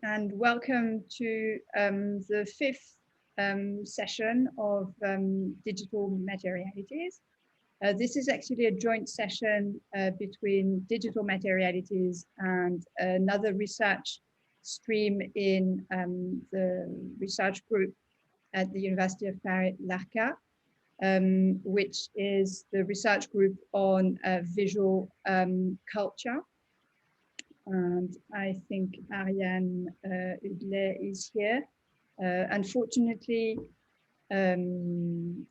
and welcome to the fifth session of Digital Materialities. This is actually a joint session between Digital Materialities and another research stream in the research group at the University of Paris, LARCA, which is the research group on visual culture. And I think Ariane Hudlet is here. Unfortunately, Geraldine,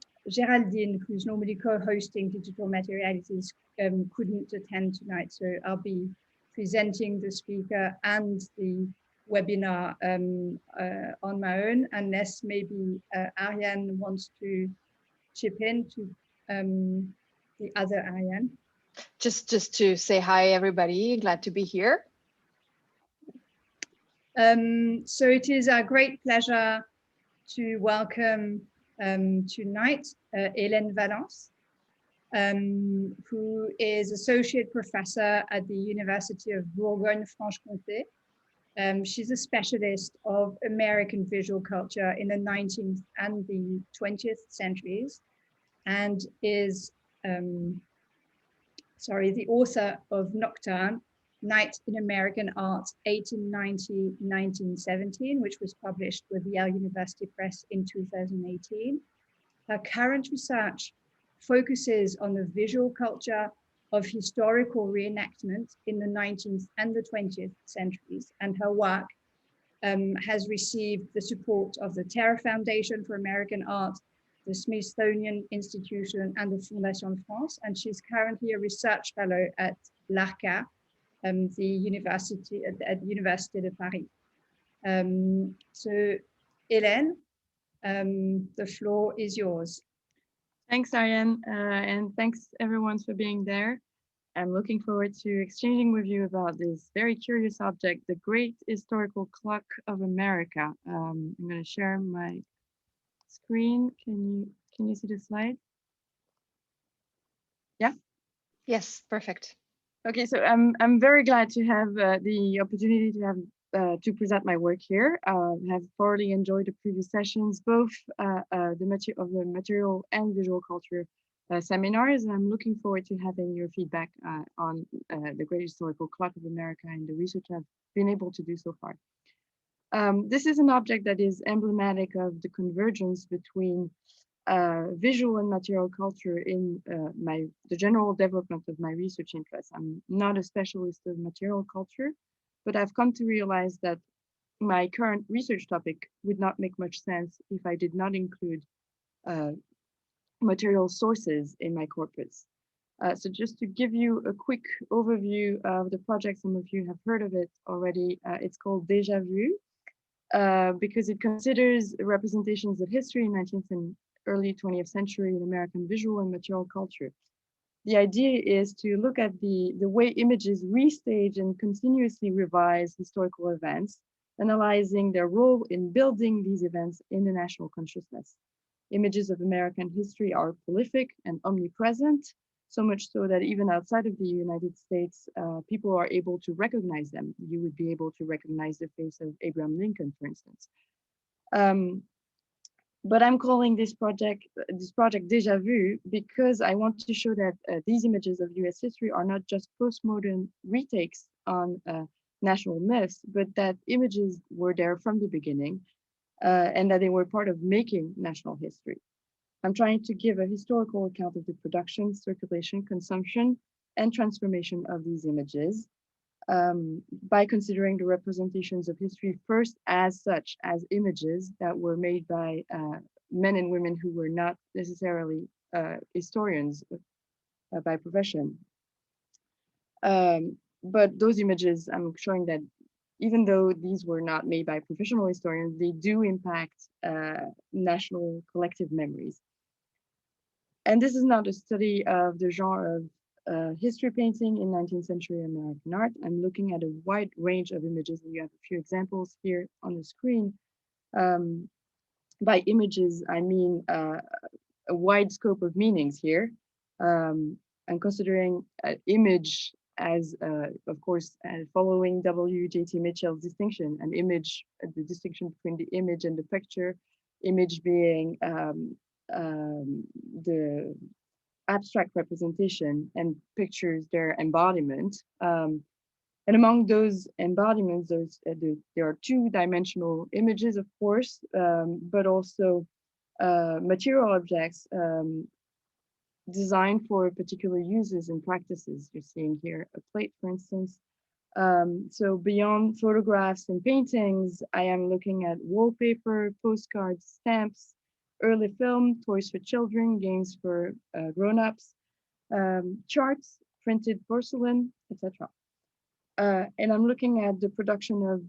who's normally co-hosting Digital Materialities, couldn't attend tonight, so I'll be presenting the speaker and the webinar on my own, unless maybe Ariane wants to chip in to the other Ariane. Just to say hi, everybody. Glad to be here. So it is a great pleasure to welcome tonight Hélène Valance, who is Associate Professor at the University of Bourgogne-Franche Comté. She's a specialist of American visual culture in the 19th and the 20th centuries, and is the author of Nocturne, Night in American Art, 1890-1917, which was published with Yale University Press in 2018. Her current research focuses on the visual culture of historical reenactment in the 19th and the 20th centuries, and her work has received the support of the Terra Foundation for American Art, the Smithsonian Institution, and the Fondation France, and she's currently a research fellow at LARCA, the University at Université de Paris. So, Hélène, the floor is yours. Thanks, Ariane, and thanks everyone for being there. I'm looking forward to exchanging with you about this very curious object, the Great Historical Clock of America. I'm going to share my screen. Can you see the slide? Yeah. Yes, perfect. Okay, so I'm very glad to have the opportunity to present my work here. I have thoroughly enjoyed the previous sessions, both the material and visual culture seminars. And I'm looking forward to having your feedback on the Great Historical Clock of America and the research I've been able to do so far. This is an object that is emblematic of the convergence between visual and material culture in the general development of my research interests. I'm not a specialist of material culture, but I've come to realize that my current research topic would not make much sense if I did not include material sources in my corpus. So just to give you a quick overview of the project, some of you have heard of it already. It's called Déjà Vu, because it considers representations of history in 19th and early 20th century in American visual and material culture. The idea is to look at the way images restage and continuously revise historical events, analyzing their role in building these events in the national consciousness. Images of American history are prolific and omnipresent, so much so that even outside of the United States, people are able to recognize them. You would be able to recognize the face of Abraham Lincoln, for instance. But I'm calling this project Déjà Vu because I want to show that these images of US history are not just postmodern retakes on national myths, but that images were there from the beginning and that they were part of making national history. I'm trying to give a historical account of the production, circulation, consumption, and transformation of these images by considering the representations of history first as such, as images that were made by men and women who were not necessarily historians by profession. But those images, I'm showing that even though these were not made by professional historians, they do impact national collective memories. And this is not a study of the genre of history painting in 19th century American art. I'm looking at a wide range of images, and you have a few examples here on the screen. By images, I mean a wide scope of meanings here. I'm considering image as of course, following W.J.T. Mitchell's distinction, an image, the distinction between the image and the picture, image being the abstract representation and pictures their embodiment. And among those embodiments, there are two-dimensional images, of course, but also material objects designed for particular uses and practices. You're seeing here a plate, for instance. So beyond photographs and paintings, I am looking at wallpaper, postcards, stamps, early film, toys for children, games for grown-ups, charts, printed porcelain, etc. And I'm looking at the production of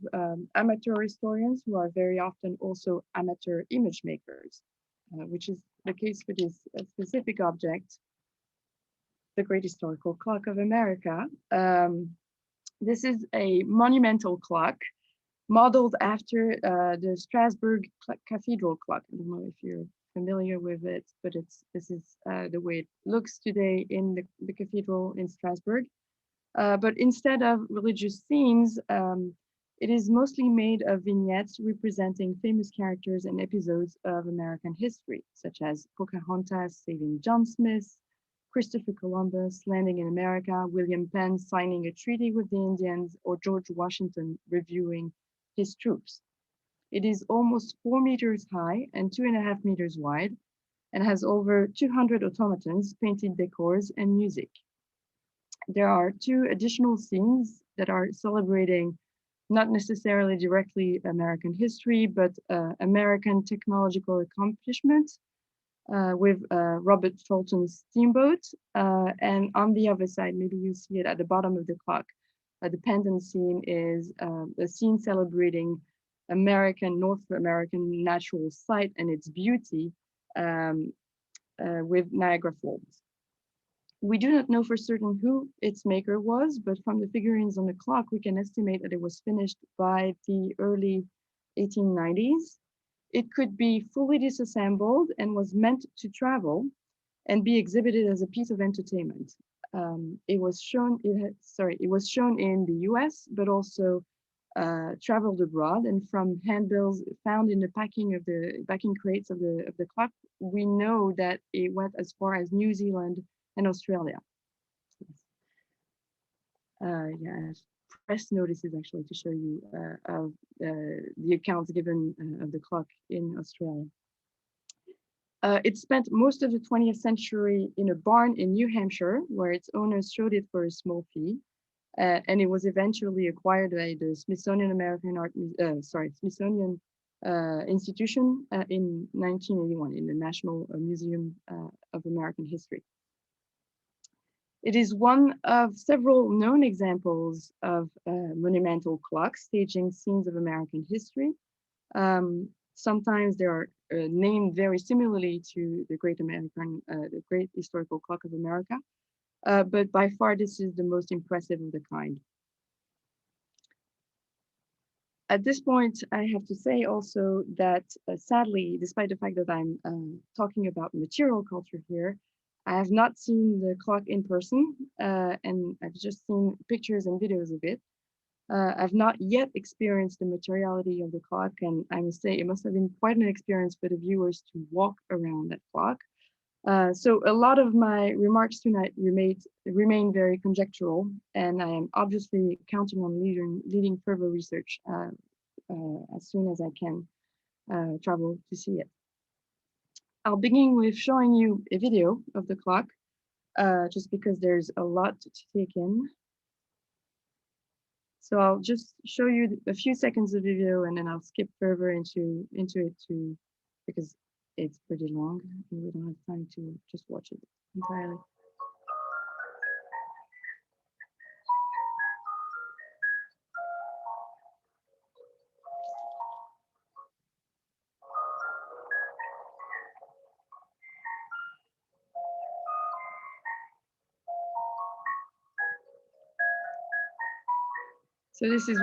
amateur historians who are very often also amateur image makers, which is the case for this specific object, the Great Historical Clock of America. This is a monumental clock modeled after the Strasbourg Cathedral clock. I don't know if you're familiar with it, but this is the way it looks today in the cathedral in Strasbourg. But instead of religious themes, it is mostly made of vignettes representing famous characters and episodes of American history, such as Pocahontas saving John Smith, Christopher Columbus landing in America, William Penn signing a treaty with the Indians, or George Washington reviewing his troops. It is almost 4 meters high and 2.5 meters wide, and has over 200 automatons, painted decors, and music. There are 2 additional scenes that are celebrating not necessarily directly American history, but American technological accomplishments with Robert Fulton's steamboat. And on the other side, maybe you see it at the bottom of the clock, the pendant scene is a scene celebrating North American natural site and its beauty with Niagara Falls. We do not know for certain who its maker was, but from the figurines on the clock, we can estimate that it was finished by the early 1890s. It could be fully disassembled and was meant to travel and be exhibited as a piece of entertainment. It was shown in the US, but also traveled abroad. And from handbills found in the packing crates of the clock, we know that it went as far as New Zealand and Australia. Press notices actually to show you of the accounts given of the clock in Australia. It spent most of the 20th century in a barn in New Hampshire, where its owners showed it for a small fee, and it was eventually acquired by the Smithsonian Smithsonian Institution in 1981 in the National Museum of American History. It is one of several known examples of monumental clocks staging scenes of American history. Sometimes they are named very similarly to the Great Historical Clock of America, but by far this is the most impressive of the kind. At this point, I have to say also that sadly, despite the fact that I'm talking about material culture here, I have not seen the clock in person, and I've just seen pictures and videos of it. I've not yet experienced the materiality of the clock, and I must say it must have been quite an experience for the viewers to walk around that clock. So a lot of my remarks tonight remain very conjectural, and I am obviously counting on leading further research as soon as I can travel to see it. I'll begin with showing you a video of the clock, just because there's a lot to take in. So I'll just show you a few seconds of video, and then I'll skip further into it too, because it's pretty long and we don't have time to just watch it entirely. So this is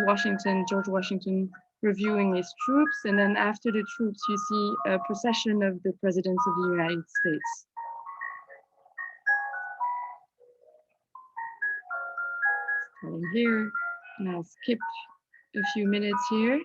George Washington reviewing his troops, and then after the troops, you see a procession of the presidents of the United States. calling here, and I'll skip a few minutes here.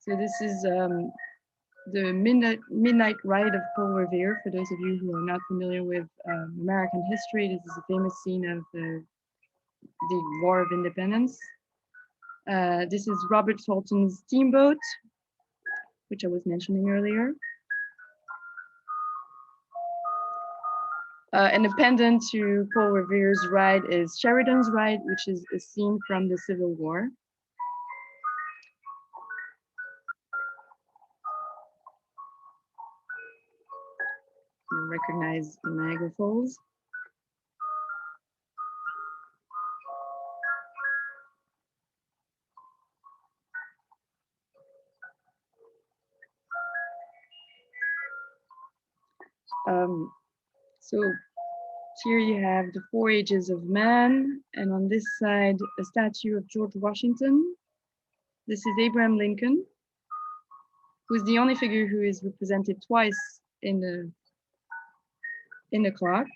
So this is the Midnight Ride of Paul Revere. For those of you who are not familiar with American history, this is a famous scene of the War of Independence. This is Robert Fulton's steamboat, which I was mentioning earlier. And a pendant to Paul Revere's ride is Sheridan's Ride, which is a scene from the Civil War. You recognize Niagara Falls. So here you have the 4 ages of man, and on this side, a statue of George Washington. This is Abraham Lincoln, who's the only figure who is represented twice in the clock.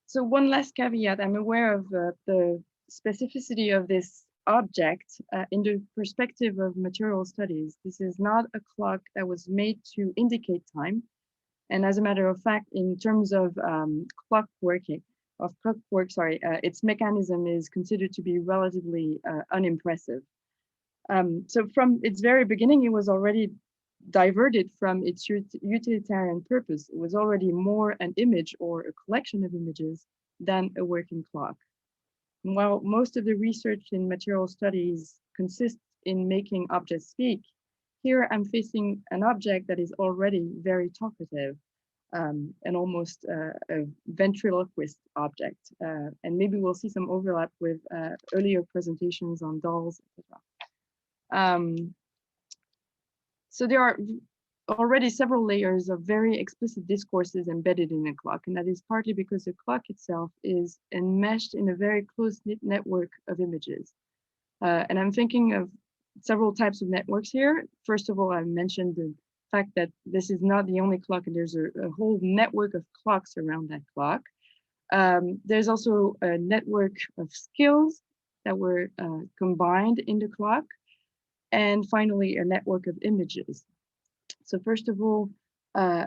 So one last caveat, I'm aware of the specificity of this object in the perspective of material studies. This is not a clock that was made to indicate time. And as a matter of fact, in terms of clockwork, its mechanism is considered to be relatively unimpressive. So from its very beginning, it was already diverted from its utilitarian purpose. It was already more an image or a collection of images than a working clock. And while most of the research in material studies consists in making objects speak, here I'm facing an object that is already very talkative and almost a ventriloquist object. And maybe we'll see some overlap with earlier presentations on dolls, etc. So there are already several layers of very explicit discourses embedded in a clock, and that is partly because the clock itself is enmeshed in a very close-knit network of images. And I'm thinking of several types of networks here. First of all, I mentioned the fact that this is not the only clock, and there's a whole network of clocks around that clock. There's also a network of skills that were combined in the clock. And finally, a network of images. So first of all,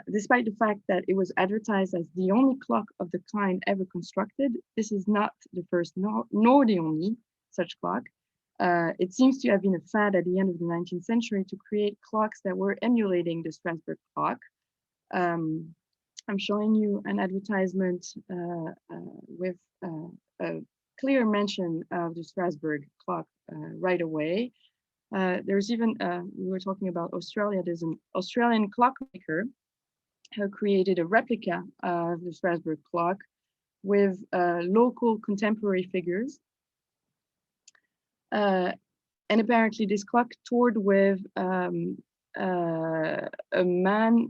despite the fact that it was advertised as the only clock of the kind ever constructed, this is not the first nor the only such clock. It seems to have been a fad at the end of the 19th century to create clocks that were emulating the Strasbourg clock. I'm showing you an advertisement with a clear mention of the Strasbourg clock right away. There's even, we were talking about Australia, there's an Australian clockmaker who created a replica of the Strasbourg clock with local contemporary figures. And apparently this clock toured with a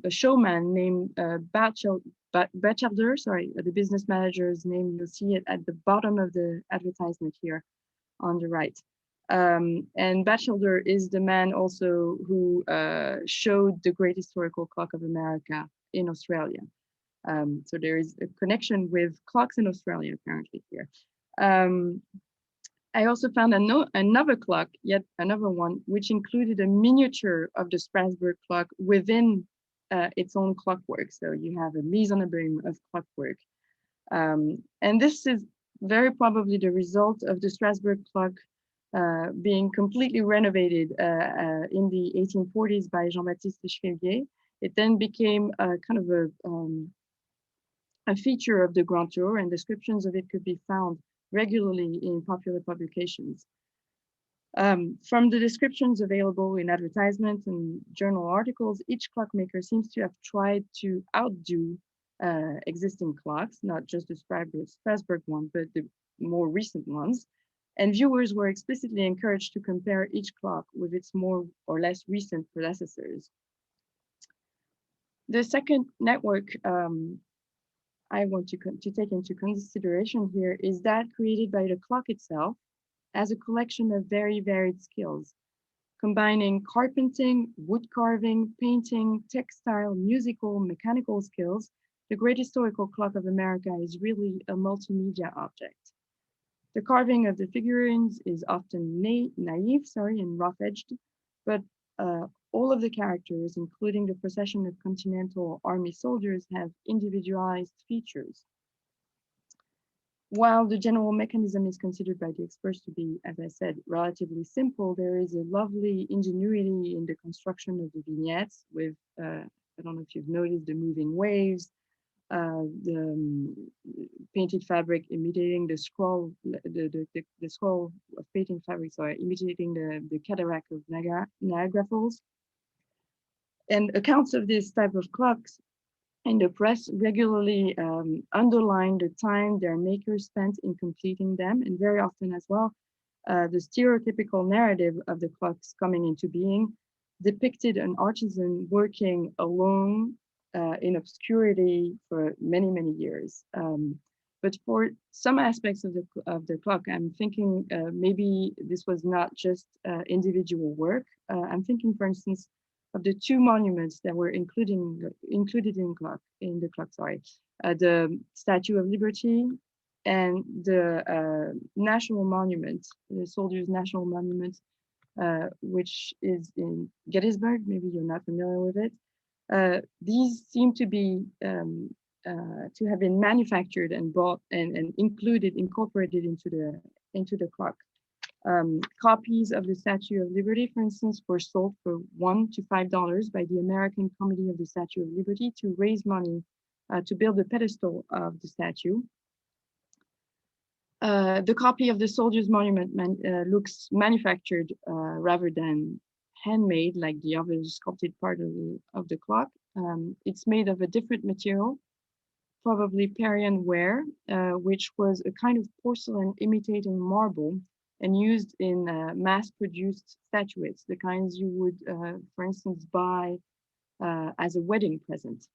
showman named Batchelder, sorry, the business manager's name, you'll see it at the bottom of the advertisement here on the right. And Batchelder is the man also who showed the Great Historical Clock of America in Australia. So there is a connection with clocks in Australia apparently here. I also found another clock, yet another one, which included a miniature of the Strasbourg clock within its own clockwork. So you have a mise en abîme of clockwork. And this is very probably the result of the Strasbourg clock being completely renovated in the 1840s by Jean-Baptiste Chevellier. It then became kind of a feature of the Grand Tour, and descriptions of it could be found regularly in popular publications. From the descriptions available in advertisements and journal articles, each clockmaker seems to have tried to outdo existing clocks, not just the Strasbourg one, but the more recent ones. And viewers were explicitly encouraged to compare each clock with its more or less recent predecessors. The second network I want to take into consideration here is that created by the clock itself as a collection of very varied skills, combining carpenting, wood carving, painting, textile, musical, mechanical skills. The Great Historical Clock of America is really a multimedia object. The carving of the figurines is often naive, and rough-edged, but all of the characters, including the procession of Continental Army soldiers, have individualized features. While the general mechanism is considered by the experts to be, as I said, relatively simple, there is a lovely ingenuity in the construction of the vignettes with, I don't know if you've noticed, the moving waves, the painted fabric imitating the scroll, the scroll of painting fabric, imitating the cataract of Niagara Falls. And accounts of this type of clocks in the press regularly underline the time their makers spent in completing them, and very often as well, the stereotypical narrative of the clocks coming into being depicted an artisan working alone in obscurity for many, many years. But for some aspects of the clock, I'm thinking maybe this was not just individual work. I'm thinking, for instance, of the two monuments that were included in the clock. The Statue of Liberty and the National Monument, the Soldiers' National Monument, which is in Gettysburg. Maybe you're not familiar with it. These seem to be to have been manufactured and bought and incorporated into the clock. Copies of the Statue of Liberty, for instance, were sold for $1 to $5 by the American Committee of the Statue of Liberty to raise money to build the pedestal of the statue. The copy of the Soldiers' Monument looks manufactured rather than handmade, like the other sculpted part of the clock. It's made of a different material, probably Parian ware, which was a kind of porcelain imitating marble and used in mass-produced statuettes, the kinds you would, for instance, buy as a wedding present.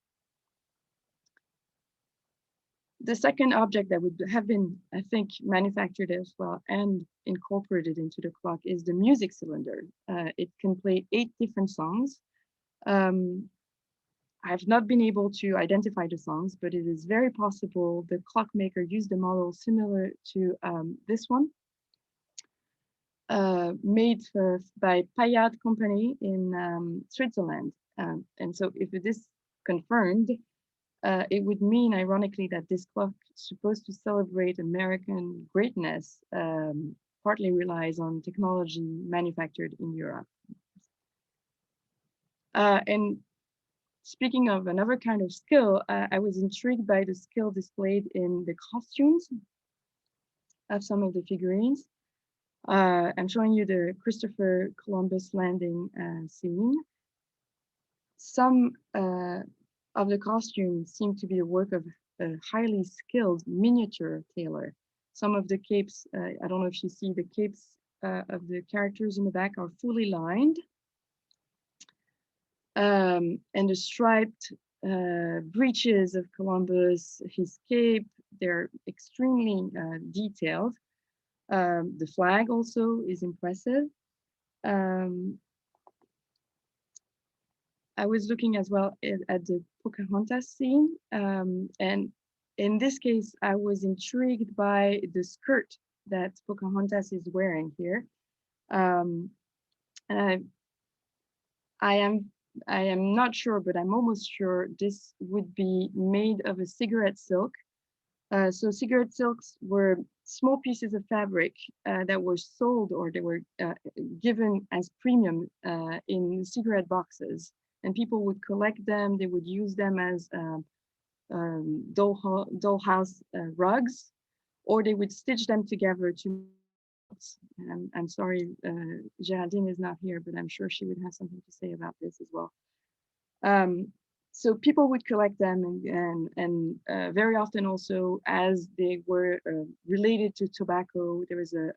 The second object that would have been, I think, manufactured as well and incorporated into the clock is the music cylinder. It can play 8 different songs. I've not been able to identify the songs, but it is very possible the clockmaker used a model similar to this one, made by Payad Company in Switzerland. And so if it is confirmed, it would mean, ironically, that this clock, supposed to celebrate American greatness, partly relies on technology manufactured in Europe. And speaking of another kind of skill, I was intrigued by the skill displayed in the costumes of some of the figurines. I'm showing you the Christopher Columbus landing scene. Some of the costumes seem to be the work of a highly skilled miniature tailor. Some of the capes, I don't know if you see the capes of the characters in the back, are fully lined. And the striped breeches of Columbus, his cape, they're extremely detailed. The flag also is impressive. I was looking as well at the Pocahontas scene. And in this case, I was intrigued by the skirt that Pocahontas is wearing here. And I am not sure, but I'm almost sure this would be made of a cigarette silk. So cigarette silks were small pieces of fabric that were sold, or they were given as premium in cigarette boxes, and people would collect them. They would use them as dollhouse rugs, or they would stitch them together to. I'm sorry, Geraldine is not here, but I'm sure she would have something to say about this as well. So people would collect them, and very often also, as they were related to tobacco, there was a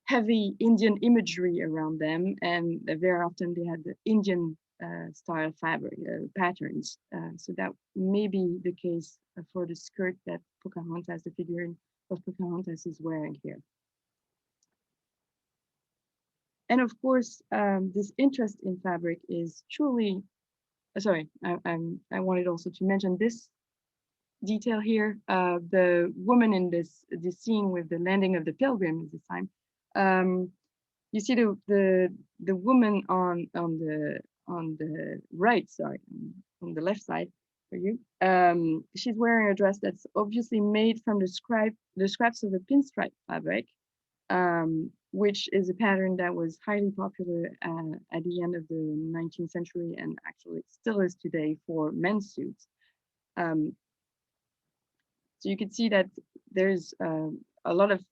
heavy Indian imagery around them, and very often they had the Indian style fabric patterns. So that may be the case for the skirt that Pocahontas, the figurine of Pocahontas, is wearing here. And of course, this interest in fabric is truly, sorry, I wanted also to mention this detail here. The woman in this scene with the landing of the pilgrims this time. You see the woman on the right, sorry, on the left side for you. She's wearing a dress that's obviously made from the scraps of a pinstripe fabric. Which is a pattern that was highly popular at the end of the 19th century, and actually still is today for men's suits. So you can see that there's a lot of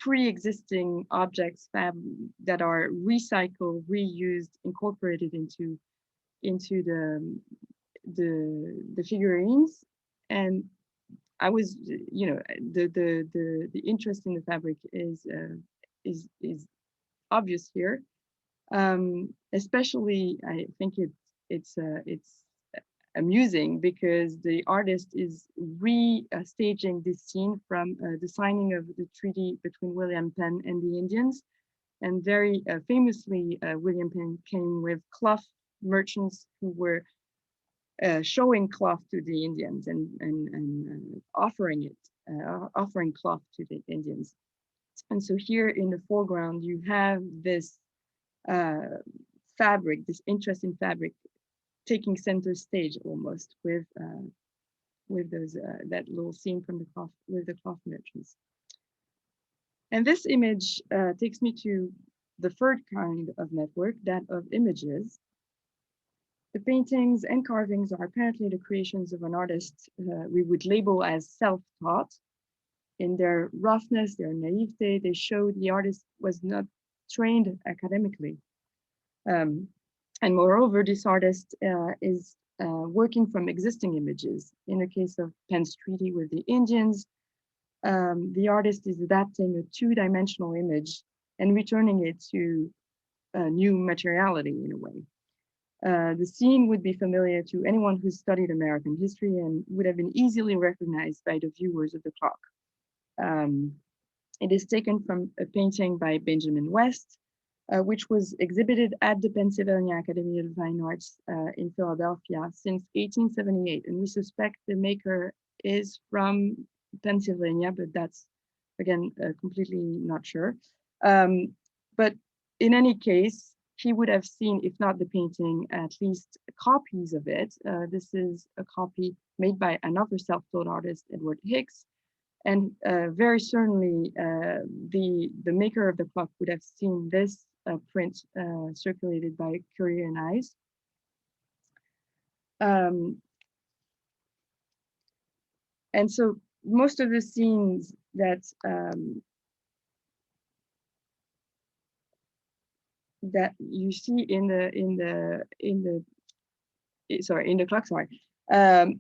pre-existing objects that are recycled, reused, incorporated into the figurines. And I was, you know, the interest in the fabric is obvious here. Especially, I think it's amusing because the artist is restaging this scene from the signing of the treaty between William Penn and the Indians, and very famously, William Penn came with cloth merchants who were showing cloth to the Indians and offering cloth to the Indians. And so here in the foreground, you have this fabric, this interest in fabric, taking center stage almost with those that little scene from the cloth with the cloth merchants. And this image takes me to the third kind of network, that of images. The paintings and carvings are apparently the creations of an artist we would label as self-taught. In their roughness, their naivete, they show the artist was not trained academically. And moreover, this artist is working from existing images. In the case of Penn's treaty with the Indians, the artist is adapting a two-dimensional image and returning it to a new materiality in a way. The scene would be familiar to anyone who studied American history and would have been easily recognized by the viewers of the clock. It is taken from a painting by Benjamin West, which was exhibited at the Pennsylvania Academy of Fine Arts in Philadelphia since 1878. And we suspect the maker is from Pennsylvania, but that's, again, completely not sure. But in any case, he would have seen, if not the painting, at least copies of it. This is a copy made by another self-taught artist, Edward Hicks. And very certainly the maker of the clock would have seen this print circulated by Currier and Ives. And so most of the scenes that that you see in the clock,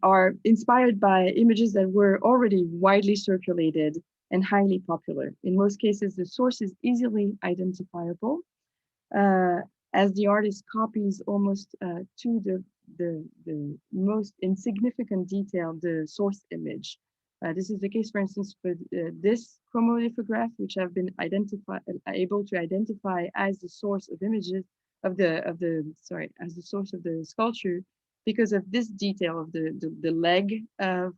are inspired by images that were already widely circulated and highly popular. In most cases, the source is easily identifiable, as the artist copies almost to the most insignificant detail the source image. This is the case, for instance, for this chromolithograph, which have been able to identify as the source of images as the source of the sculpture, because of this detail of the leg of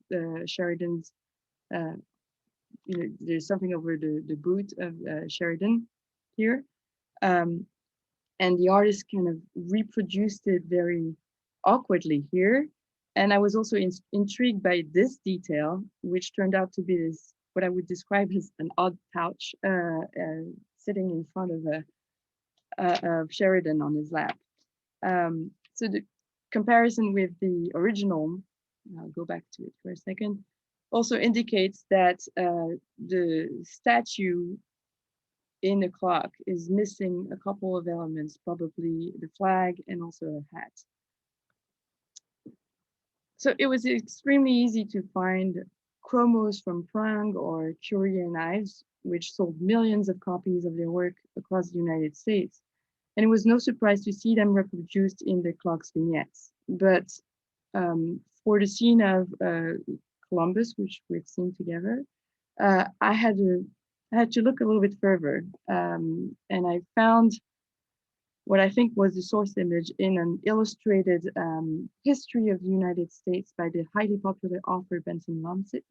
Sheridan's. There's something over the boot of Sheridan here, and the artist kind of reproduced it very awkwardly here. And I was also intrigued by this detail, which turned out to be this, what I would describe as an odd pouch sitting in front of Sheridan on his lap. So the comparison with the original, I'll go back to it for a second, also indicates that the statue in the clock is missing a couple of elements, probably the flag and also a hat. So it was extremely easy to find chromos from Prang or Curie and Ives, which sold millions of copies of their work across the United States. And it was no surprise to see them reproduced in the clock's vignettes. But for the scene of Columbus, which we've seen together, I had to look a little bit further, and I found what I think was the source image in an illustrated history of the United States by the highly popular author Benson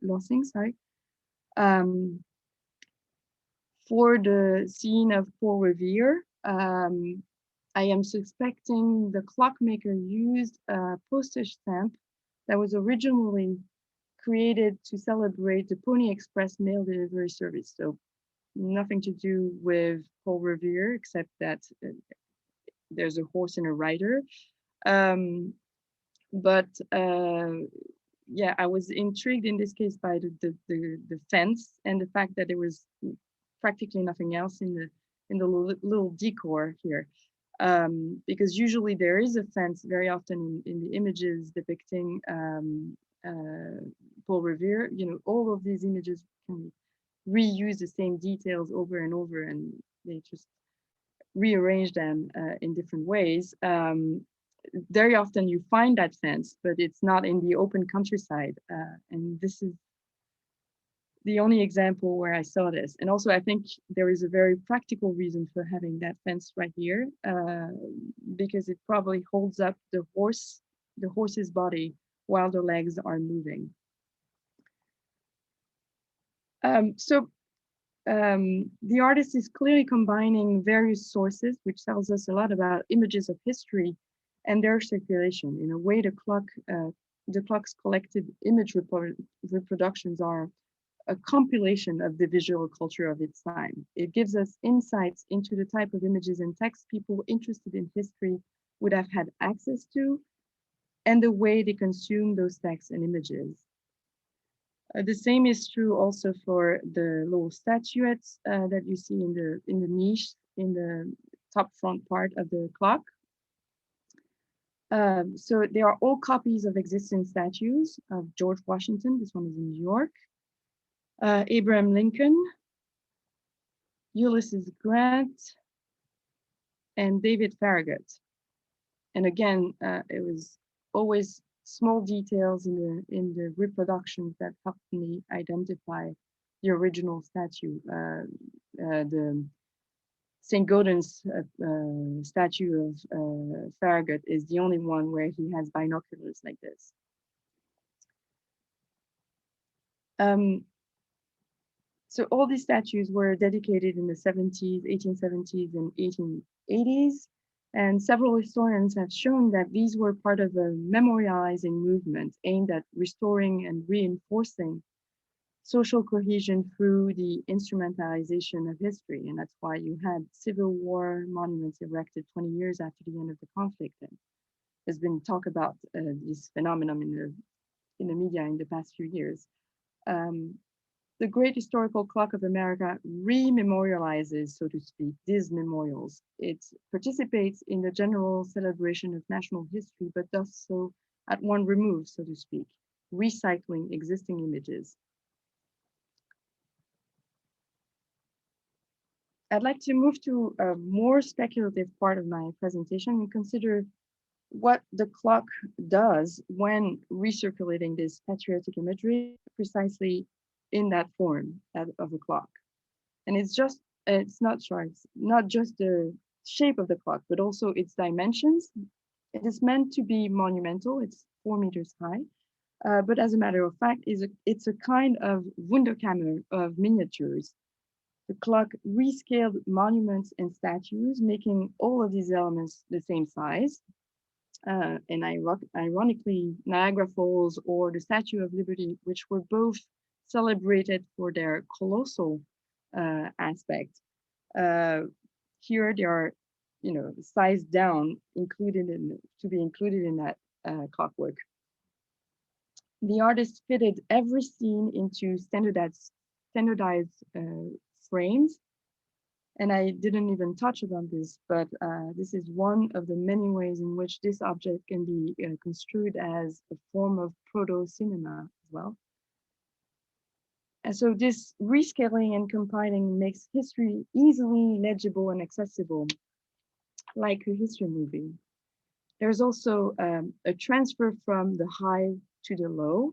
Lossing. For the scene of Paul Revere, I am suspecting the clockmaker used a postage stamp that was originally created to celebrate the Pony Express mail delivery service. So nothing to do with Paul Revere, except that there's a horse and a rider. Yeah, I was intrigued in this case by the fence and the fact that there was practically nothing else in the little decor here. Because usually there is a fence very often in the images depicting Paul Revere. All of these images can reuse the same details over and over, and they just rearrange them in different ways. Very often you find that fence, but it's not in the open countryside. And this is the only example where I saw this. And also I think there is a very practical reason for having that fence right here, because it probably holds up the horse's body while the legs are moving. The artist is clearly combining various sources, which tells us a lot about images of history and their circulation. In a way, the clock's collected image reproductions are a compilation of the visual culture of its time. It gives us insights into the type of images and texts people interested in history would have had access to, and the way they consume those texts and images. The same is true also for the little statuettes that you see in the niche in the top front part of the clock. So they are all copies of existing statues of George Washington. This one is in New York. Abraham Lincoln, Ulysses Grant, and David Farragut. And again, it was always small details in the reproductions that helped me identify the original statue. The St. Gaudens statue of Farragut is the only one where he has binoculars like this. So all these statues were dedicated in the 70s, 1870s, and 1880s. And several historians have shown that these were part of a memorializing movement aimed at restoring and reinforcing social cohesion through the instrumentalization of history. And that's why you had Civil War monuments erected 20 years after the end of the conflict. And there's been talk about this phenomenon in the media in the past few years. The Great Historical Clock of America rememorializes, so to speak, these memorials. It participates in the general celebration of national history, but does so at one remove, so to speak, recycling existing images. I'd like to move to a more speculative part of my presentation and consider what the clock does when recirculating this patriotic imagery precisely in that form of a clock. And it's not just the shape of the clock, but also its dimensions. It is meant to be monumental. It's 4 meters high. But as a matter of fact, it's a kind of Wunderkammer of miniatures. The clock rescaled monuments and statues, making all of these elements the same size. And ironically, Niagara Falls or the Statue of Liberty, which were both celebrated for their colossal aspect, here they are, sized down, to be included in that clockwork. The artist fitted every scene into standardized frames. And I didn't even touch upon this, but this is one of the many ways in which this object can be construed as a form of proto-cinema as well. And so this rescaling and compiling makes history easily legible and accessible, like a history movie. There's also a transfer from the high to the low.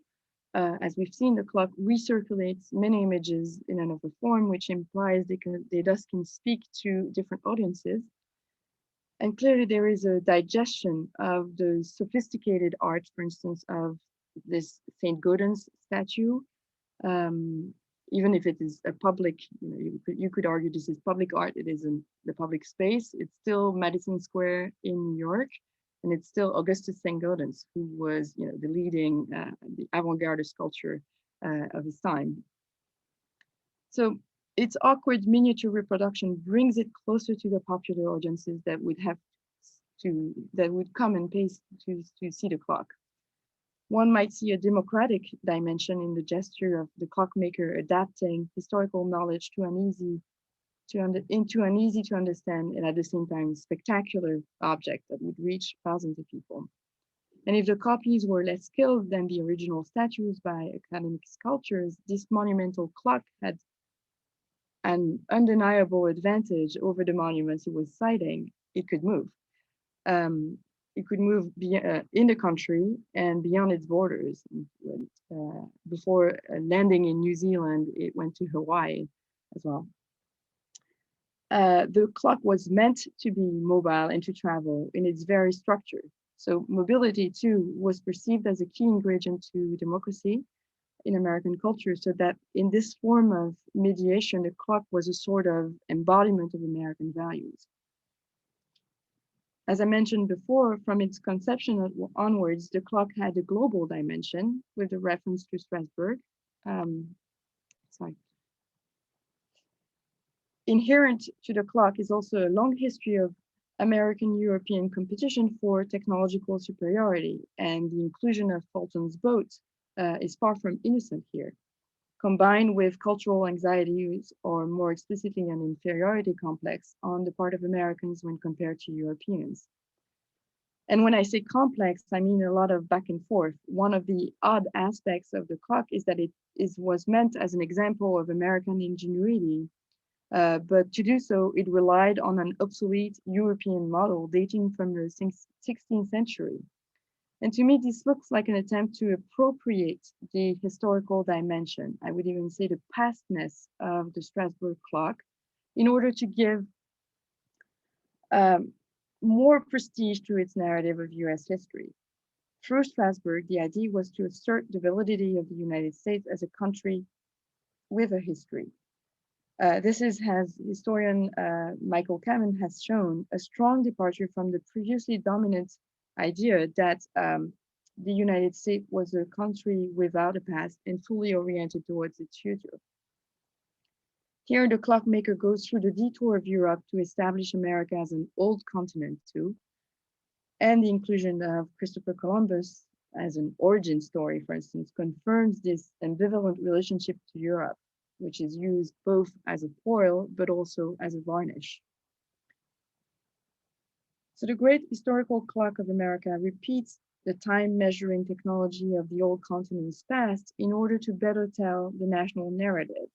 As we've seen, the clock recirculates many images in another form, which implies they thus can speak to different audiences. And clearly there is a digestion of the sophisticated art, for instance, of this Saint Gaudens statue. Even if it is a public, you could argue this is public art, it is in the public space. It's still Madison Square in New York. And it's still Augustus Saint Gaudens, who was, the leading, the avant-garde sculpture of his time. So its awkward miniature reproduction brings it closer to the popular audiences that would come and pay to see the clock. One might see a democratic dimension in the gesture of the clockmaker adapting historical knowledge into an easy to understand and at the same time spectacular object that would reach thousands of people. And if the copies were less skilled than the original statues by academic sculptors, this monumental clock had an undeniable advantage over the monuments it was citing. It could move. It could move in the country and beyond its borders. Before landing in New Zealand, it went to Hawaii as well. The clock was meant to be mobile and to travel in its very structure. So mobility too was perceived as a key ingredient to democracy in American culture, so that in this form of mediation, the clock was a sort of embodiment of American values. As I mentioned before, from its conception onwards, the clock had a global dimension with a reference to Strasbourg. Inherent to the clock is also a long history of American-European competition for technological superiority, and the inclusion of Fulton's boat is far from innocent here. Combined with cultural anxieties, or more explicitly an inferiority complex on the part of Americans when compared to Europeans. And when I say complex, I mean a lot of back and forth. One of the odd aspects of the clock is that it was meant as an example of American ingenuity. But to do so, it relied on an obsolete European model dating from the 16th century. And to me, this looks like an attempt to appropriate the historical dimension, I would even say the pastness of the Strasbourg clock, in order to give more prestige to its narrative of US history. Through Strasbourg, the idea was to assert the validity of the United States as a country with a history. This is, as historian Michael Kamen has shown, a strong departure from the previously dominant idea that the United States was a country without a past and fully oriented towards its future. Here, the clockmaker goes through the detour of Europe to establish America as an old continent too, and the inclusion of Christopher Columbus as an origin story, for instance, confirms this ambivalent relationship to Europe, which is used both as a foil, but also as a varnish. So the great historical clock of America repeats the time measuring technology of the old continent's past in order to better tell the national narrative.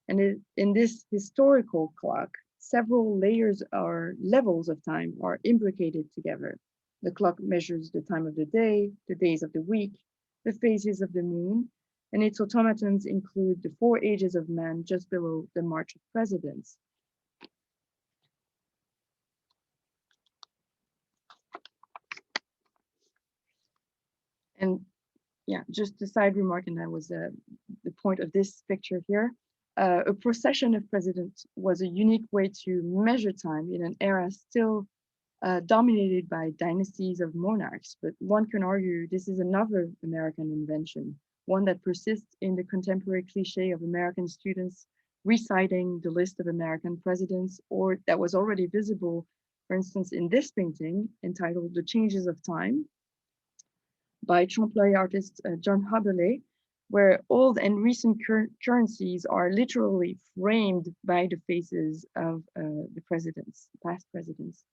And in this historical clock, several layers or levels of time are imbricated together. The clock measures the time of the day, the days of the week, the phases of the moon, and its automatons include the 4 ages of man just below the March of Presidents. yeah, just a side remark, and that was the point of this picture here. A procession of presidents was a unique way to measure time in an era still dominated by dynasties of monarchs. But one can argue this is another American invention, one that persists in the contemporary cliche of American students reciting the list of American presidents, or that was already visible, for instance, in this painting entitled The Changes of Time by trompe-l'oeil artist John Hobberley, where old and recent currencies are literally framed by the faces of the presidents, past presidents.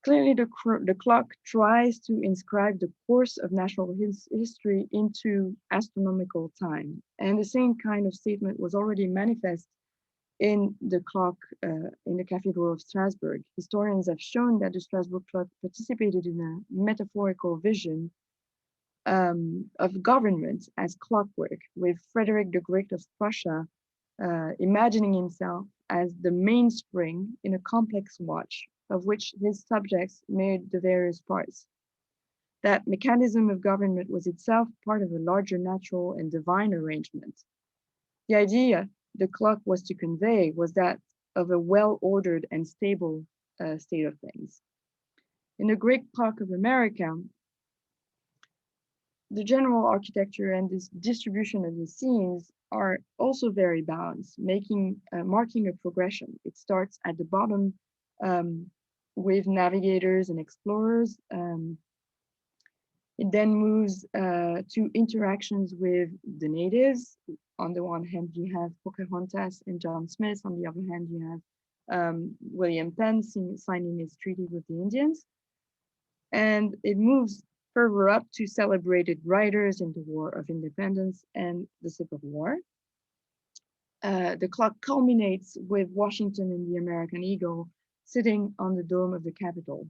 Clearly, the clock tries to inscribe the course of national history into astronomical time. And the same kind of statement was already manifest in the clock in the Cathedral of Strasbourg. Historians have shown that the Strasbourg clock participated in a metaphorical vision of government as clockwork, with Frederick the Great of Prussia imagining himself as the mainspring in a complex watch of which his subjects made the various parts. That mechanism of government was itself part of a larger natural and divine arrangement. The idea the clock was to convey was that of a well-ordered and stable state of things. In the Great Clock of America, the general architecture and this distribution of the scenes are also very balanced, marking a progression. It starts at the bottom with navigators and explorers. It then moves to interactions with the natives. On the one hand, you have Pocahontas and John Smith. On the other hand, you have William Penn signing his treaty with the Indians. And it moves further up to celebrated writers in the War of Independence and the Civil War. The clock culminates with Washington and the American Eagle sitting on the dome of the Capitol.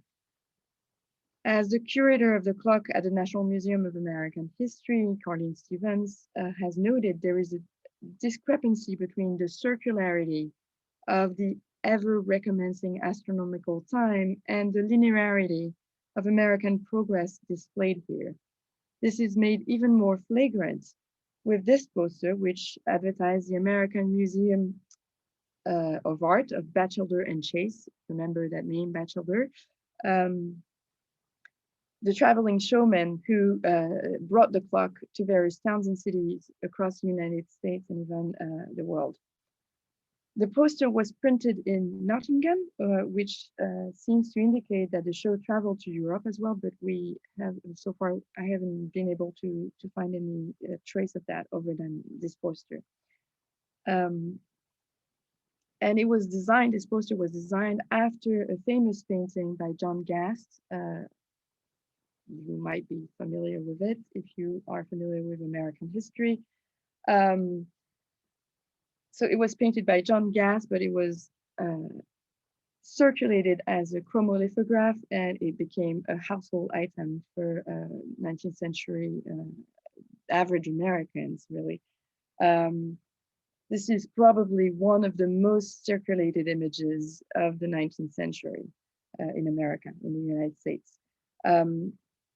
As the curator of the clock at the National Museum of American History, Carleen Stevens, has noted, there is a discrepancy between the circularity of the ever recommencing astronomical time and the linearity of American progress displayed here. This is made even more flagrant with this poster, which advertised the American Museum of Art of Batchelder and Chase. Remember that name, Batchelder. The traveling showman who brought the clock to various towns and cities across the United States and even the world. The poster was printed in Nottingham, which seems to indicate that the show traveled to Europe as well, but we have, so far, I haven't been able to find any trace of that other than this poster. And it was designed, this poster was designed after a famous painting by John Gast. You might be familiar with it if you are familiar with American history. So it was painted by John Gast, but it was circulated as a chromolithograph, and it became a household item for 19th century average Americans, really. This is probably one of the most circulated images of the 19th century in America, in the United States.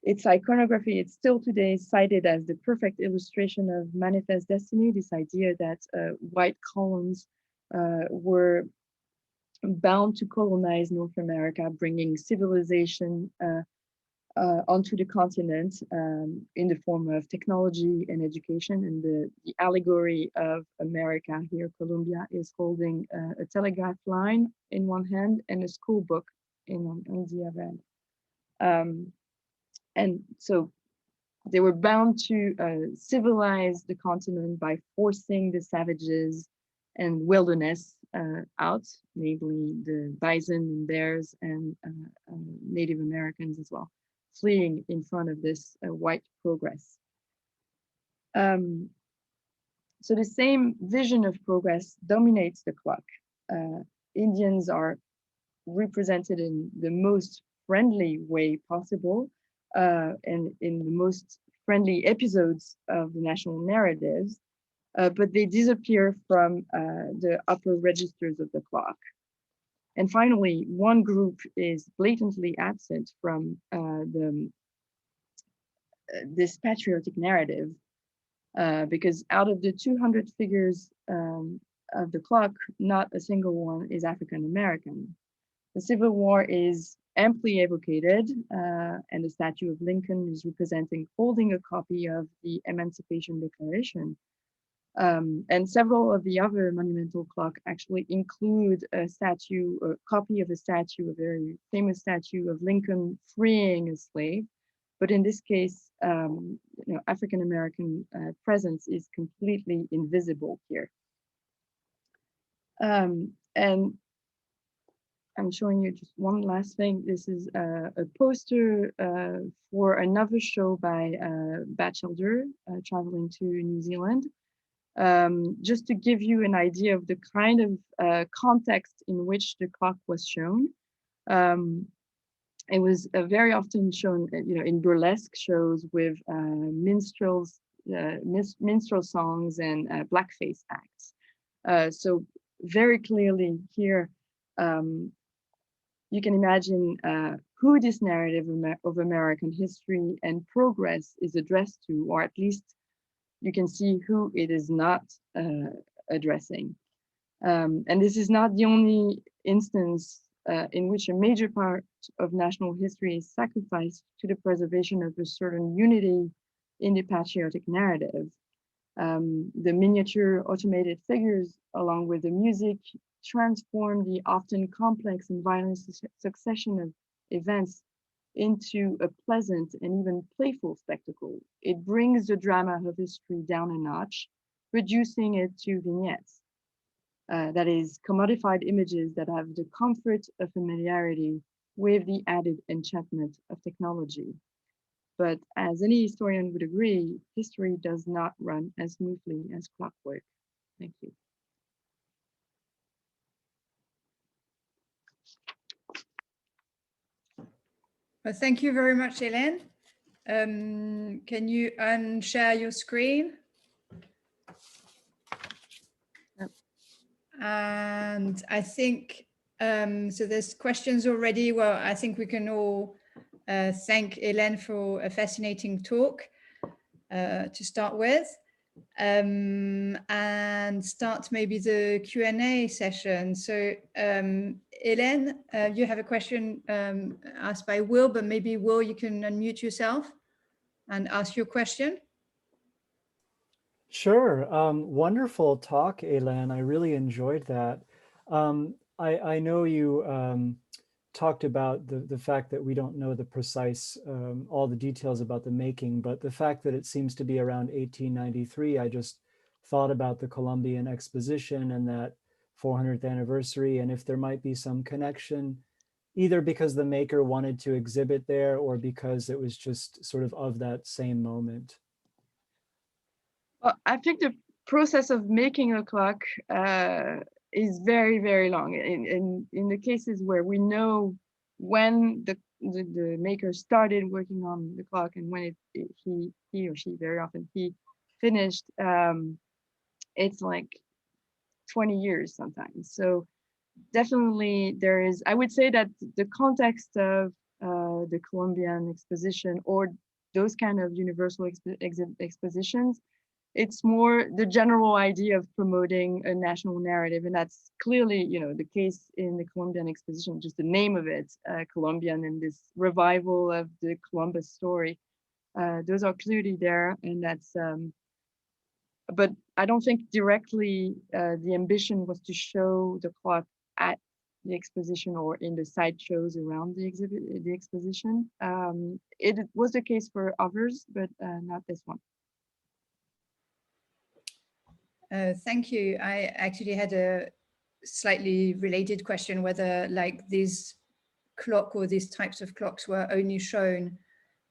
Its iconography, it's still today cited as the perfect illustration of manifest destiny, this idea that white colons were bound to colonize North America, bringing civilization onto the continent in the form of technology and education. And the allegory of America here, Columbia, is holding a telegraph line in one hand and a school book on the other hand. And so they were bound to civilize the continent by forcing the savages and wilderness out, namely the bison and bears and Native Americans as well, fleeing in front of this white progress. So the same vision of progress dominates the clock. Indians are represented in the most friendly way possible, and in the most friendly episodes of the national narratives, but they disappear from the upper registers of the clock. And finally, one group is blatantly absent from this patriotic narrative, because out of the 200 figures of the clock, not a single one is African American. The Civil War is amply evocated, and the statue of Lincoln is representing holding a copy of the Emancipation Declaration. And several of the other monumental clocks actually include a statue, a copy of a statue, a very famous statue of Lincoln freeing a slave. But in this case, African American presence is completely invisible here. And I'm showing you just one last thing. This is a poster for another show by Batchelder traveling to New Zealand. Just to give you an idea of the kind of context in which the clock was shown. It was very often shown, in burlesque shows with minstrel songs and blackface acts. So very clearly here, you can imagine who this narrative of American history and progress is addressed to, or at least you can see who it is not addressing. And this is not the only instance in which a major part of national history is sacrificed to the preservation of a certain unity in the patriotic narrative. The miniature automated figures, along with the music, transform the often complex and violent succession of events into a pleasant and even playful spectacle. It brings the drama of history down a notch, reducing it to vignettes. That is, commodified images that have the comfort of familiarity with the added enchantment of technology. But as any historian would agree, history does not run as smoothly as clockwork. Thank you. Well, thank you very much, Hélène. Can you unshare your screen? Yep. And I think, so there's questions already. Well, I think we can all thank Hélène for a fascinating talk to start with. And start maybe the Q&A session. So Hélène, you have a question asked by Will, but maybe Will, you can unmute yourself and ask your question. Sure. Wonderful talk, Hélène. I really enjoyed that. I know you talked about the fact that we don't know the precise, all the details about the making, but the fact that it seems to be around 1893, I just thought about the Columbian Exposition and that 400th anniversary, and if there might be some connection, either because the maker wanted to exhibit there or because it was just sort of that same moment. Well, I think the process of making a clock is very, very long. In the cases where we know when the maker started working on the clock and when he or she, very often he finished, it's like 20 years sometimes. So definitely there is, I would say that the context of the Columbian Exposition or those kind of universal expositions, it's more the general idea of promoting a national narrative. And that's clearly, the case in the Columbian Exposition, just the name of it, Columbian, and this revival of the Columbus story. Those are clearly there. And that's, but I don't think directly the ambition was to show the clock at the exposition or in the sideshows around the exposition. It was the case for others, but not this one. Thank you. I actually had a slightly related question, whether like this clock or these types of clocks were only shown,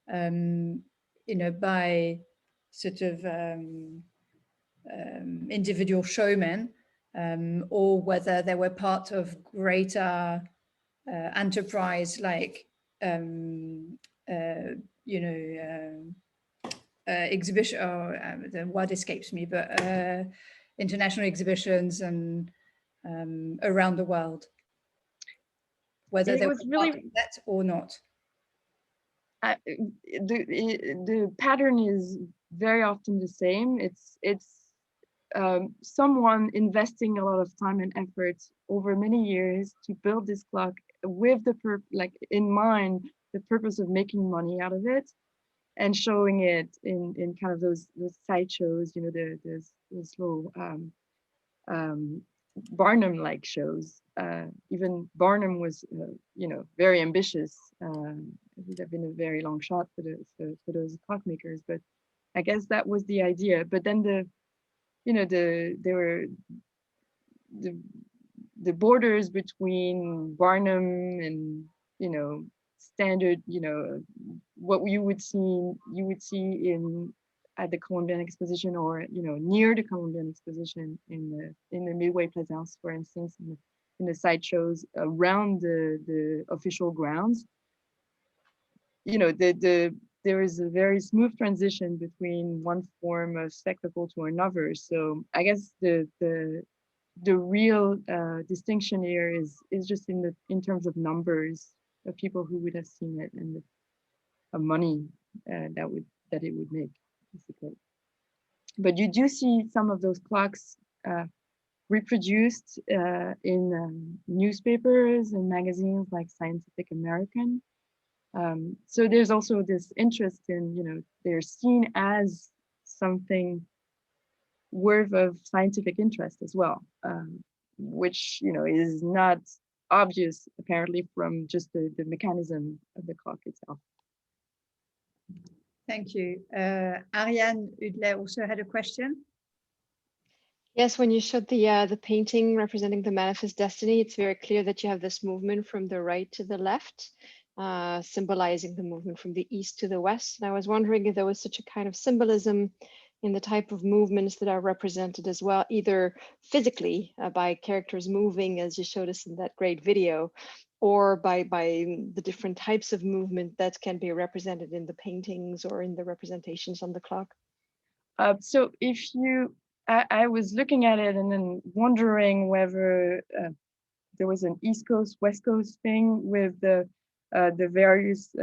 by sort of individual showmen, or whether they were part of greater enterprise, like exhibition, or the word escapes me, but international exhibitions and around the world, whether they were part of that or not. the pattern is very often the same. It's someone investing a lot of time and effort over many years to build this clock with the in mind the purpose of making money out of it, and showing it in kind of those sideshows, you know, those little Barnum-like shows. Even Barnum was, you know, very ambitious. It would have been a very long shot for those clockmakers, but I guess that was the idea. But then there were the borders between Barnum and, you know, standard, you know, what you would see at the Columbian Exposition, or, you know, near the Columbian Exposition in the Midway Plaisance, for instance, in the sideshows around the official grounds. You know, there is a very smooth transition between one form of spectacle to another. So I guess the real distinction here is just in terms of numbers of people who would have seen it, and the money that it would make, basically. But you do see some of those clocks reproduced in newspapers and magazines like Scientific American. So there's also this interest in, you know, they're seen as something worth of scientific interest as well, which, you know, is not obvious apparently from just the mechanism of the clock itself. Thank you. Ariane Udlet also had a question. Yes, when you showed the painting representing the manifest destiny, it's very clear that you have this movement from the right to the left, symbolizing the movement from the east to the west. And I was wondering if there was such a kind of symbolism in the type of movements that are represented as well, either physically by characters moving, as you showed us in that great video, or by the different types of movement that can be represented in the paintings or in the representations on the clock. So if you, I was looking at it and then wondering whether there was an East Coast, West Coast thing with the various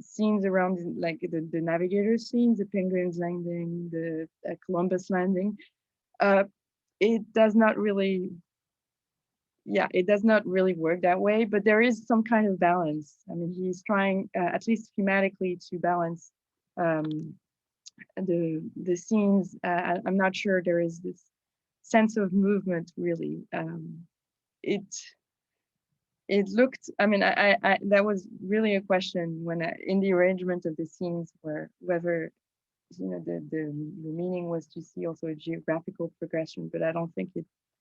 scenes around, like the navigator scenes, the Penguins Landing, the Columbus Landing. It does not really, it does not really work that way, but there is some kind of balance. I mean, he's trying, at least thematically, to balance the scenes. I'm not sure there is this sense of movement really. It looked, I mean, I that was really a question when in the arrangement of the scenes, whether, you know, the meaning was to see also a geographical progression, but I don't think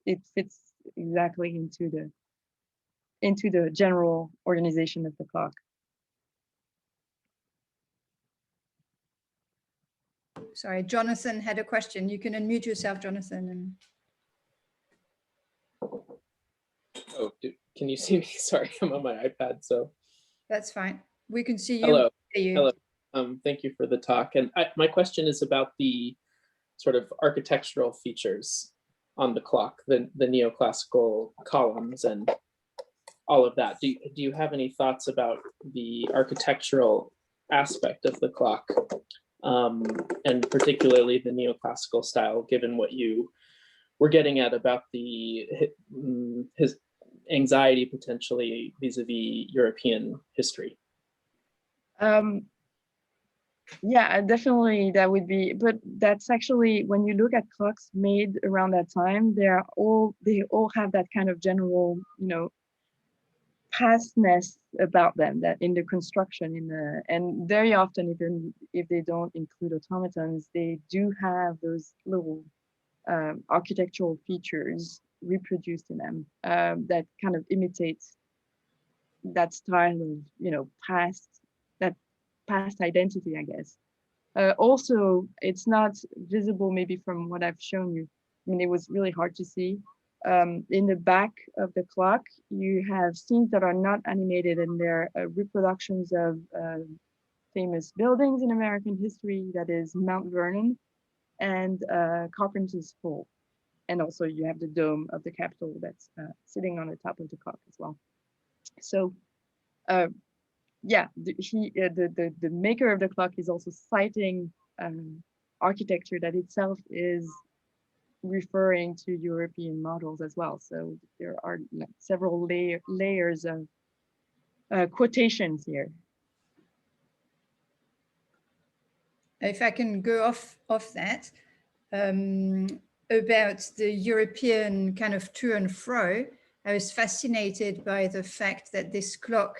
it fits exactly into the general organization of the clock. Sorry, Jonathan had a question. You can unmute yourself, Jonathan. And... Oh, can you see me? Sorry, I'm on my iPad, so. That's fine. We can see you. Hello. You. Hello. Thank you for the talk. And my question is about the sort of architectural features on the clock, the neoclassical columns and all of that. Do you have any thoughts about the architectural aspect of the clock, and particularly the neoclassical style, given what you were getting at about his anxiety potentially vis-a-vis European history? Yeah, definitely that would be, but that's actually, when you look at clocks made around that time, they all have that kind of general, you know, pastness about them, that in the construction, and very often, even if they don't include automatons, they do have those little architectural features reproduced in them that kind of imitates that style of, you know, past identity, I guess. Also, it's not visible maybe from what I've shown you. I mean, it was really hard to see. In the back of the clock, you have scenes that are not animated, and they're reproductions of famous buildings in American history, that is Mount Vernon and Carpenter's Fall. And also you have the dome of the Capitol that's sitting on the top of the clock as well. So yeah, the maker of the clock is also citing architecture that itself is referring to European models as well. So there are like several layers of quotations here. If I can go off that, about the European kind of to and fro, I was fascinated by the fact that this clock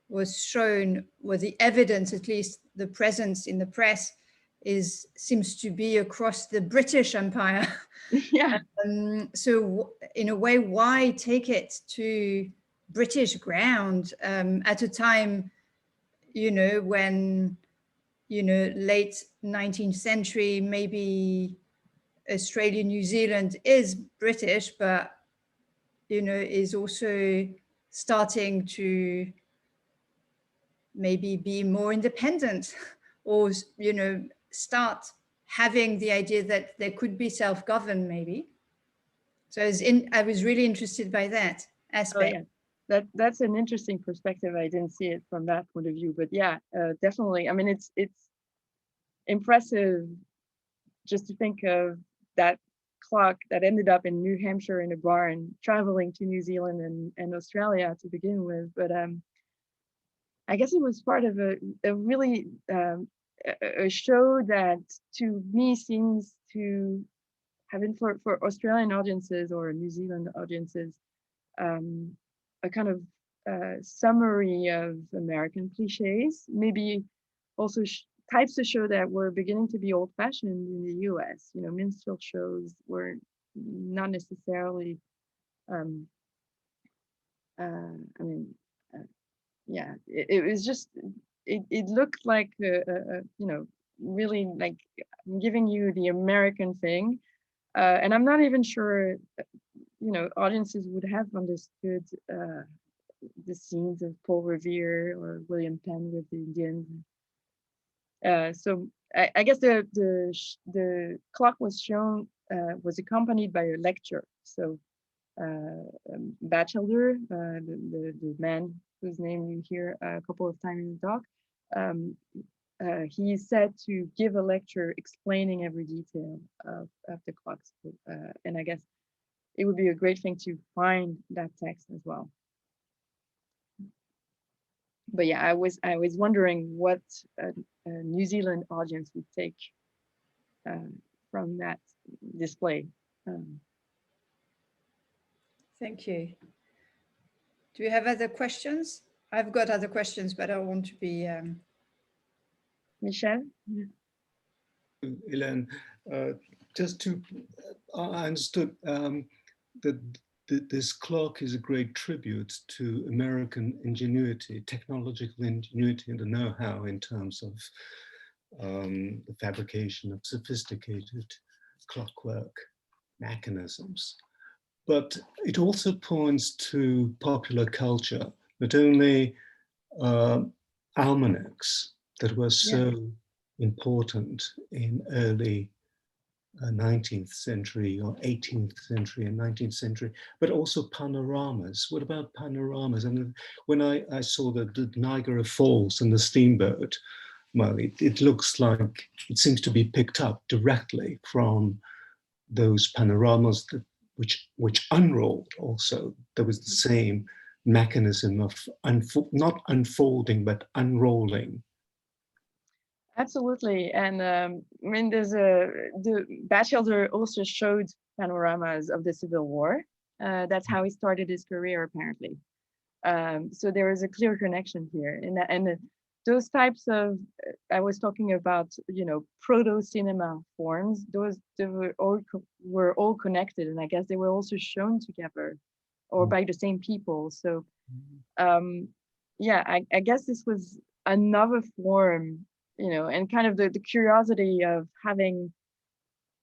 was shown, or the evidence, at least the presence in the press, seems to be across the British Empire. Yeah. So in a way, why take it to British ground at a time, when, late 19th century, maybe Australia, New Zealand is British, but, is also starting to maybe be more independent or, start having the idea that there could be self-governed maybe. So I was really interested by that aspect. Oh, yeah. That's an interesting perspective. I didn't see it from that point of view, but yeah, definitely. I mean, it's impressive just to think of that clock that ended up in New Hampshire in a barn, traveling to New Zealand and Australia to begin with. But I guess it was part of a really a show that to me seems to have been for Australian audiences or New Zealand audiences, a kind of summary of American cliches, maybe also types of show that were beginning to be old-fashioned in the US. Minstrel shows were not necessarily, yeah, it was just, it looked like, really like giving you the American thing. And I'm not even sure, audiences would have understood the scenes of Paul Revere or William Penn with the Indians. So I guess the clock was shown, was accompanied by a lecture. So Batchelder, the man whose name you hear a couple of times in the talk, he is said to give a lecture explaining every detail of the clocks. And I guess it would be a great thing to find that text as well. But yeah, I was wondering what a New Zealand audience would take from that display. Thank you. Do you have other questions? I've got other questions, but I want to be... Michel? Hélène, just to, I understood that this clock is a great tribute to American ingenuity, technological ingenuity, and the know-how in terms of the fabrication of sophisticated clockwork mechanisms. But it also points to popular culture, not only almanacs that were so important in early 19th century or 18th century and 19th century, but also panoramas. What about panoramas? And when I saw the Niagara Falls and the steamboat, well, it looks like it seems to be picked up directly from those panoramas which unrolled also. There was the same mechanism of not unfolding, but unrolling. Absolutely. And I mean, the Batchelder also showed panoramas of the Civil War. That's how he started his career, apparently. So there is a clear connection here. And those types of, I was talking about, proto-cinema forms, they were all connected. And I guess they were also shown together or by the same people. So yeah, I guess this was another form, and kind of the curiosity of having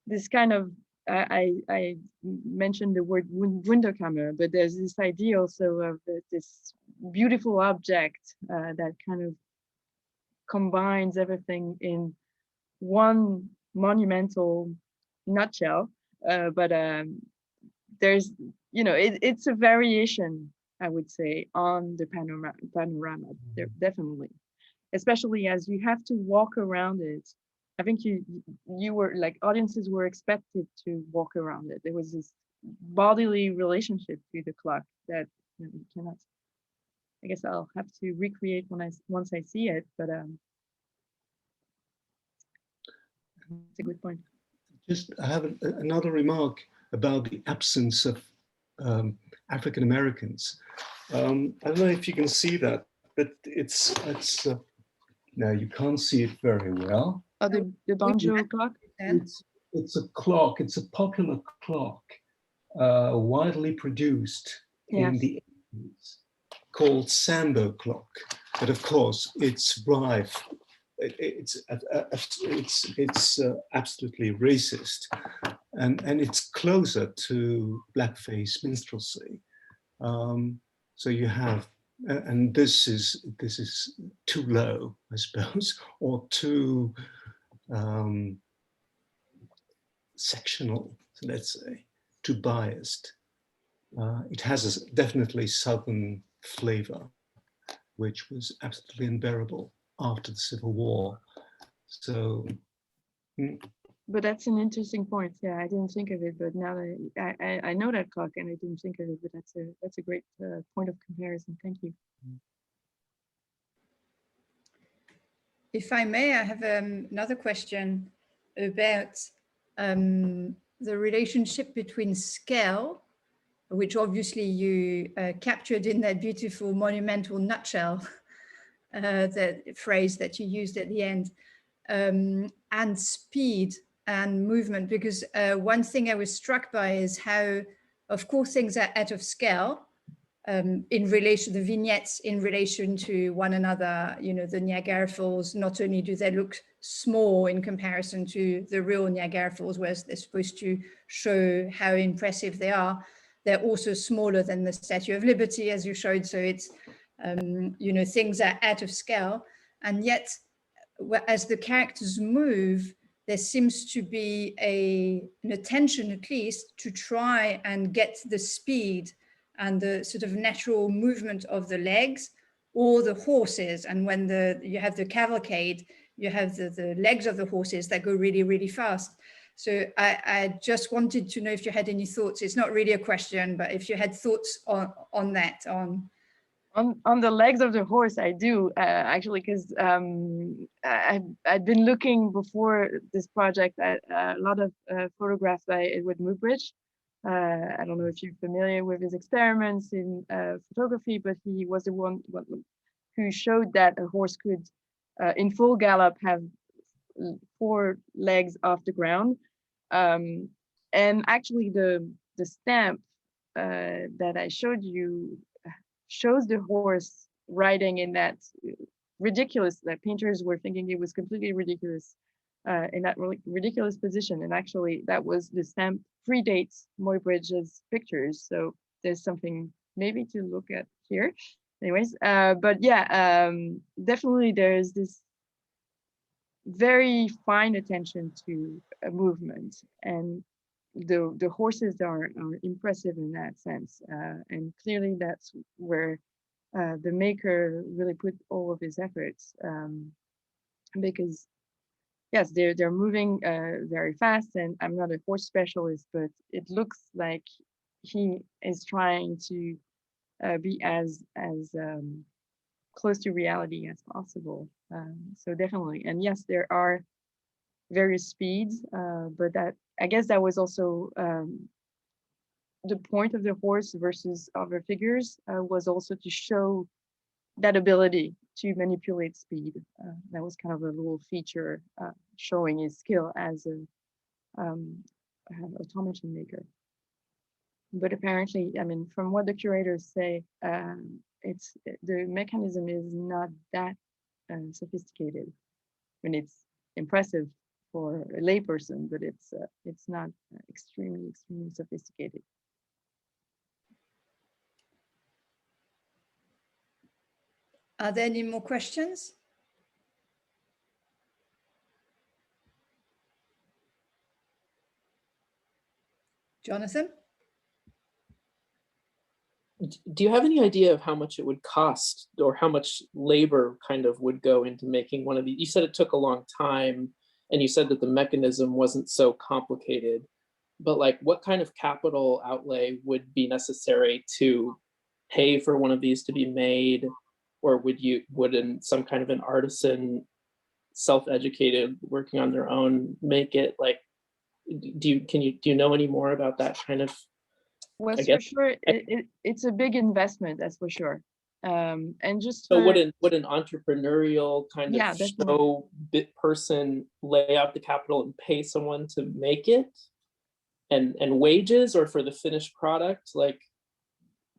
this kind of, I mentioned the word Wunderkammer, but there's this idea also of this beautiful object that kind of combines everything in one monumental nutshell. But there's, it's a variation I would say, on the panorama. There definitely, especially as you have to walk around it. I think you were like, audiences were expected to walk around it. There was this bodily relationship to the clock that you cannot. I guess I'll have to recreate once I see it, but it's a good point. Just I have another remark about the absence of African Americans. I don't know if you can see that, but it's no, you can't see it very well. Oh, the banjo clock? It's a clock, it's a popular clock, widely produced in the 80s, called Sambo clock. But of course, it's rife. It's absolutely racist, and it's closer to blackface minstrelsy. So you have, and this is too low, I suppose, or too sectional, let's say, too biased. It has a definitely Southern flavor, which was absolutely unbearable after the Civil War. So, but that's an interesting point. Yeah, I didn't think of it, but now that I know that clock, and I didn't think of it. But that's a great point of comparison. Thank you. If I may, I have another question about the relationship between scale, which obviously you captured in that beautiful monumental nutshell, that phrase that you used at the end, and speed and movement, because one thing I was struck by is how, of course, things are out of scale in relation, the vignettes in relation to one another. You know, the Niagara Falls, not only do they look small in comparison to the real Niagara Falls, whereas they're supposed to show how impressive they are, they're also smaller than the Statue of Liberty, as you showed. So it's, you know, things are out of scale. And yet, as the characters move, there seems to be an attention, at least, to try and get the speed and the sort of natural movement of the legs or the horses. And when you have the cavalcade, you have the legs of the horses that go really, really fast. So I just wanted to know if you had any thoughts. It's not really a question, but if you had thoughts on that. On the legs of the horse, I do actually, because I'd been looking before this project at a lot of photographs by Edward Muybridge. I don't know if you're familiar with his experiments in photography, but he was the one who showed that a horse could, in full gallop, have 4 legs off the ground. And actually, the stamp that I showed you shows the horse riding in that ridiculous, that painters were thinking it was completely ridiculous, in that ridiculous position. And actually, that was the stamp predates Muybridge's pictures. So there's something maybe to look at here. Anyways, but yeah, definitely there's this very fine attention to a movement, and the horses are impressive in that sense, and clearly that's where the maker really put all of his efforts, because yes, they're moving very fast, and I'm not a horse specialist, but it looks like he is trying to be as close to reality as possible. So definitely, and yes, there are various speeds, but that, I guess that was also the point of the horse versus other figures, was also to show that ability to manipulate speed. That was kind of a little feature showing his skill as an automaton maker. But apparently, I mean, from what the curators say, the mechanism is not that sophisticated. I mean, it's impressive for a layperson, but it's not extremely sophisticated. Are there any more questions? Jonathan? Do you have any idea of how much it would cost, or how much labor kind of would go into making one of these? You said it took a long time, and you said that the mechanism wasn't so complicated, but like what kind of capital outlay would be necessary to pay for one of these to be made? Or would some kind of an artisan, self-educated, working on their own, make it? Like, do you know any more about that kind of? Well, for sure, it's a big investment, that's for sure. And just so would an entrepreneurial kind of show bit person lay out the capital and pay someone to make it, and wages, or for the finished product? Like,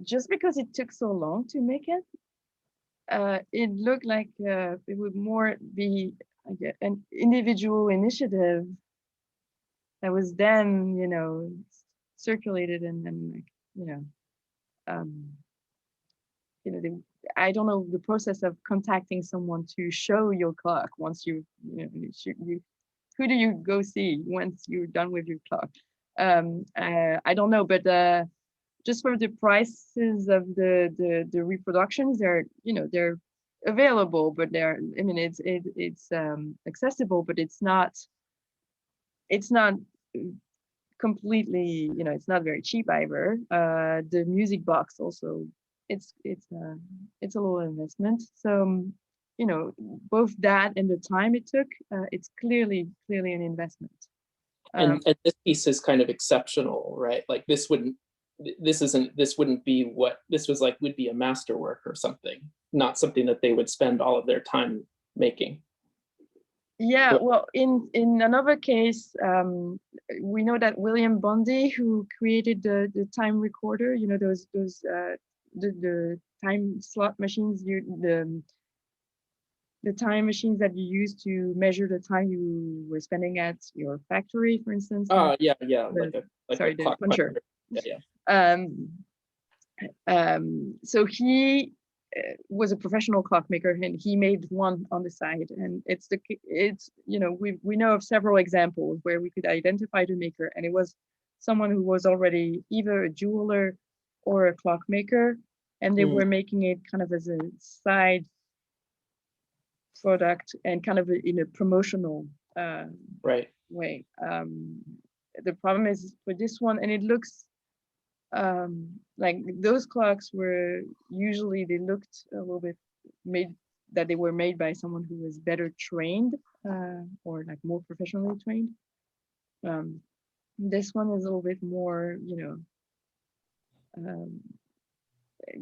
just because it took so long to make it, it looked like it would more be like an individual initiative that was then, circulated, and then, like, I don't know the process of contacting someone to show your clock once who do you go see once you're done with your clock? I don't know, but just for the prices of the reproductions, they're available, but it's accessible, but it's not completely, it's not very cheap either. The music box also, it's a little investment. So both that and the time it took, it's clearly an investment. And this piece is kind of exceptional, right? Like would be a masterwork or something, not something that they would spend all of their time making. Yeah, well, in another case, we know that William Bundy, who created the time recorder, those the time slot machines, the time machines that you use to measure the time you were spending at your factory, for instance. Yeah, the clock puncher. Yeah. So he was a professional clockmaker, and he made one on the side, and we know of several examples where we could identify the maker, and it was someone who was already either a jeweler or a clockmaker, and they were making it kind of as a side product and kind of in a promotional way. The problem is for this one, and it looks like those clocks were usually, they looked a little bit they were made by someone who was better trained, or like more professionally trained. This one is a little bit more,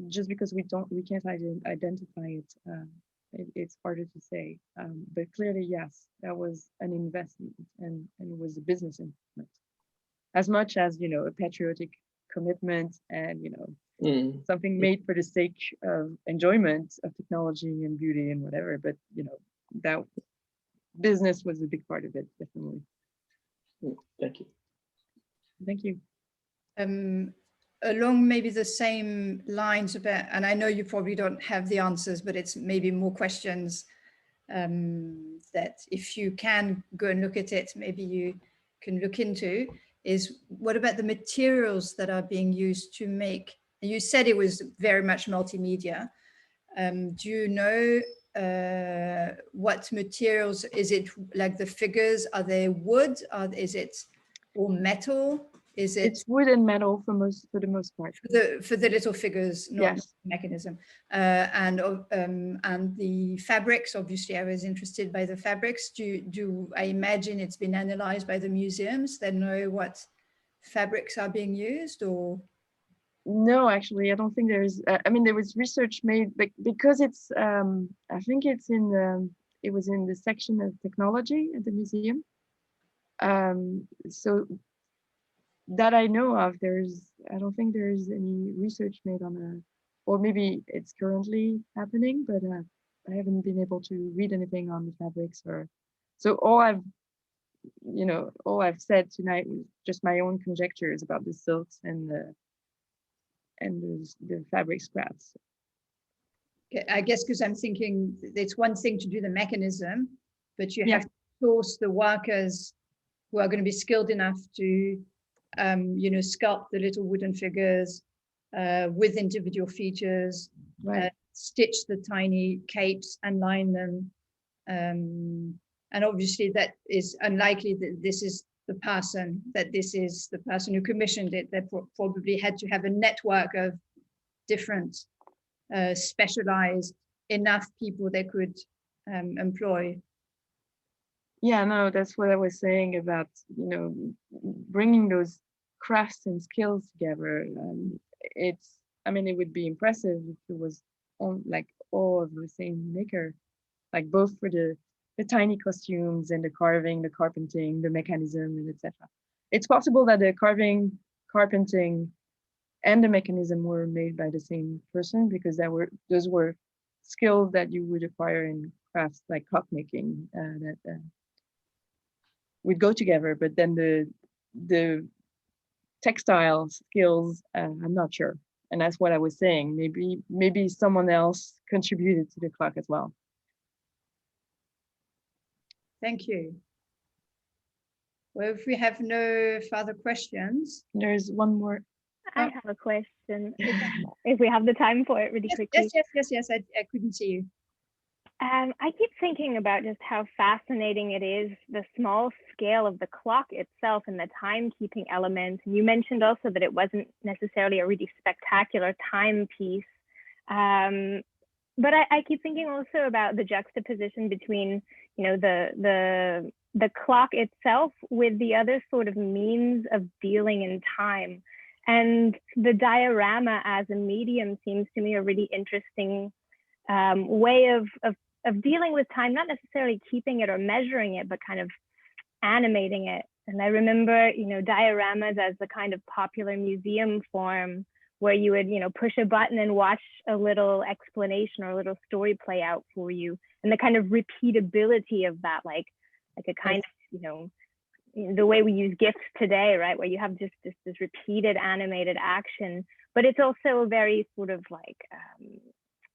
just because we can't identify it, it's harder to say. But clearly, yes, that was an investment, and it was a business investment, as much as a patriotic commitment, and something made for the sake of enjoyment of technology and beauty and whatever. But that business was a big part of it, definitely. Thank you. Thank you. Along maybe the same lines a bit, and I know you probably don't have the answers, but it's maybe more questions that if you can go and look at it, maybe you can look into, is what about the materials that are being used to make? You said it was very much multimedia. Do you know what materials? Is it like the figures? Are they wood? Is it or metal? Is it? It's wood and metal for the most part. For the little figures, not yes. Mechanism. And the fabrics, obviously I was interested by the fabrics. Do I imagine it's been analyzed by the museums that know what fabrics are being used, or? No, actually, I don't think there is. There was research made, because it's, I think it was in the section of technology at the museum. So that I know of, I don't think there's any research made on or maybe it's currently happening, but I haven't been able to read anything on the fabrics. So all I've said tonight was just my own conjectures about the silks and the fabric scraps. I guess because I'm thinking it's one thing to do the mechanism, but you have to source the workers who are going to be skilled enough to sculpt the little wooden figures, with individual features, Right. stitch the tiny capes and line them. And obviously that is unlikely that this is the person who commissioned it. They probably had to have a network of different specialized enough people they could employ. Yeah, no, that's what I was saying about, you know, bringing those crafts and skills together. I mean, it would be impressive if it was all of the same maker, like both for the tiny costumes and the carving, the carpenting, the mechanism, and etc. It's possible that the carving, carpenting, and the mechanism were made by the same person, because those were skills that you would acquire in crafts like clockmaking that would go together. But then the textile skills, I'm not sure. And that's what I was saying. Maybe someone else contributed to the clock as well. Thank you. Well, if we have no further questions. There's one more. I have a question, if we have the time for it really quickly. Yes, I couldn't see you. I keep thinking about just how fascinating it is, the small scale of the clock itself and the timekeeping element. You mentioned also that it wasn't necessarily a really spectacular timepiece. But I keep thinking also about the juxtaposition between, you know, the clock itself with the other sort of means of dealing in time. And the diorama as a medium seems to me a really interesting way of dealing with time, not necessarily keeping it or measuring it, but kind of animating it. And I remember, you know, dioramas as the kind of popular museum form where you would, you know, push a button and watch a little explanation or a little story play out for you. And the kind of repeatability of that, like a kind of, you know, the way we use GIFs today, right? Where you have just this repeated animated action, but it's also a very sort of like,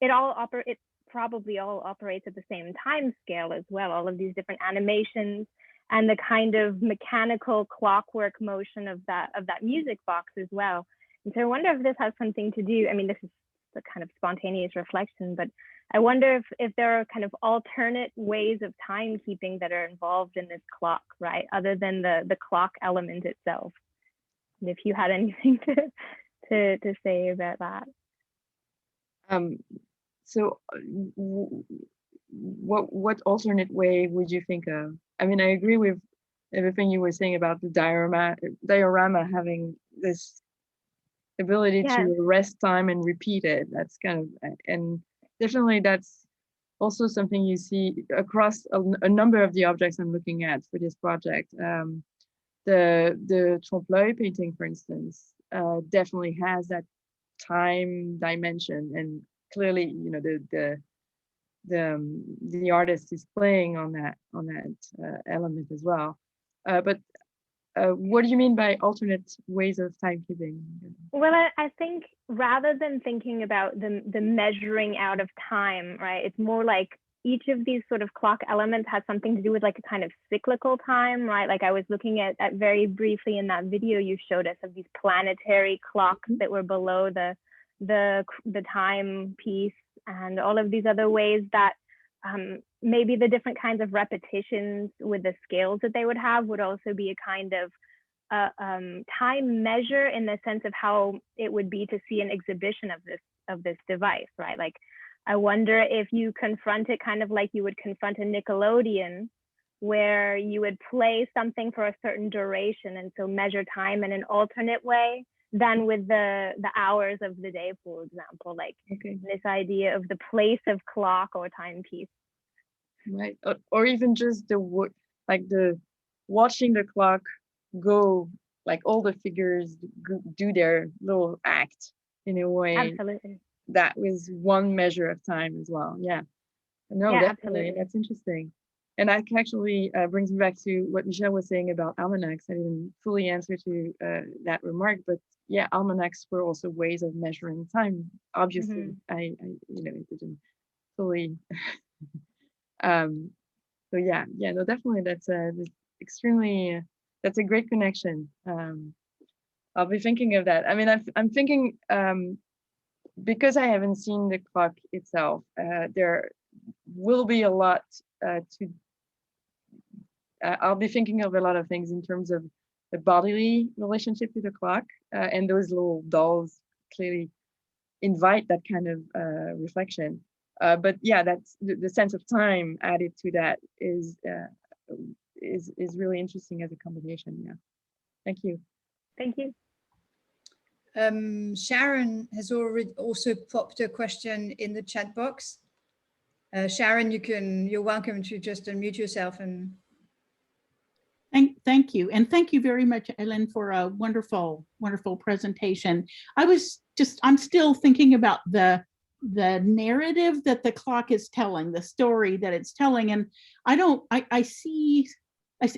it probably all operates at the same time scale as well. All of these different animations and the kind of mechanical clockwork motion of that music box as well. And so I wonder if this has something to do, I mean, this is the kind of spontaneous reflection, but I wonder if there are kind of alternate ways of timekeeping that are involved in this clock, right? Other than the clock element itself. And if you had anything to say about that. So what alternate way would you think of? I mean, I agree with everything you were saying about the diorama having this ability to arrest time and repeat it. That's kind of, and definitely that's also something you see across a number of the objects I'm looking at for this project. The trompe-l'œil painting, for instance, definitely has that time dimension, and clearly, you know, the artist is playing on that element as well. But what do you mean by alternate ways of timekeeping? Well, I think rather than thinking about the measuring out of time, right? It's more like each of these sort of clock elements has something to do with like a kind of cyclical time, right? Like I was looking at very briefly in that video you showed us of these planetary clocks that were below the timepiece, and all of these other ways that maybe the different kinds of repetitions with the scales that they would have would also be a kind of time measure in the sense of how it would be to see an exhibition of this device, right? Like I wonder if you confront it kind of like you would confront a Nickelodeon, where you would play something for a certain duration and so measure time in an alternate way than with the hours of the day, for example, like this idea of the place of clock or timepiece. Right, or even just the watching the clock go, like all the figures do their little act in a way. Absolutely. That was one measure of time as well. Yeah. No, yeah, definitely. Absolutely. That's interesting. And that actually brings me back to what Michelle was saying about almanacs. I didn't fully answer to that remark, but yeah, almanacs were also ways of measuring time. Obviously, I you know, it didn't fully. So yeah, no, definitely that's extremely, that's a great connection. I'll be thinking of that. I mean, I'm thinking, because I haven't seen the clock itself, there will be a lot I'll be thinking of a lot of things in terms of the bodily relationship to the clock, and those little dolls clearly invite that kind of reflection. But yeah, that's the sense of time added to that is really interesting as a combination. Yeah, thank you. Thank you. Sharon has already also popped a question in the chat box. Sharon, you're welcome to just unmute yourself and. Thank you. And thank you very much, Hélène, for a wonderful, wonderful presentation. I'm still thinking about the narrative that the clock is telling, the story that it's telling. And I see,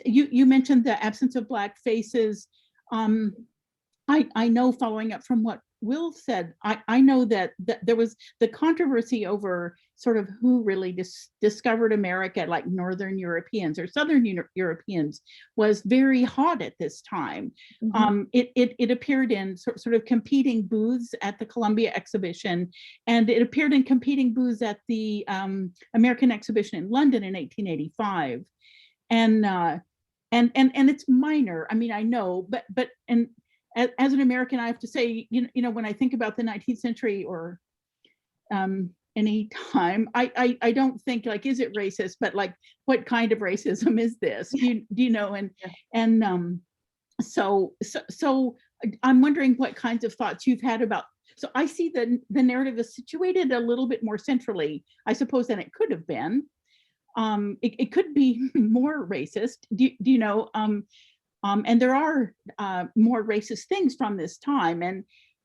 you mentioned the absence of Black faces. I know, following up from what Will said, I know that there was the controversy over sort of who really discovered America, like Northern Europeans or Southern Europeans, was very hot at this time. Mm-hmm. It appeared in sort of competing booths at the Columbia exhibition, and it appeared in competing booths at the American exhibition in London in 1885. And it's minor. I mean, I know, but as an American, I have to say, you know, when I think about the 19th century or any time, I don't think like, is it racist? But like, what kind of racism is this? Do you know? And so I'm wondering what kinds of thoughts you've had about. So I see the narrative is situated a little bit more centrally, I suppose, than it could have been. It could be more racist. Do you know? And there are more racist things from this time,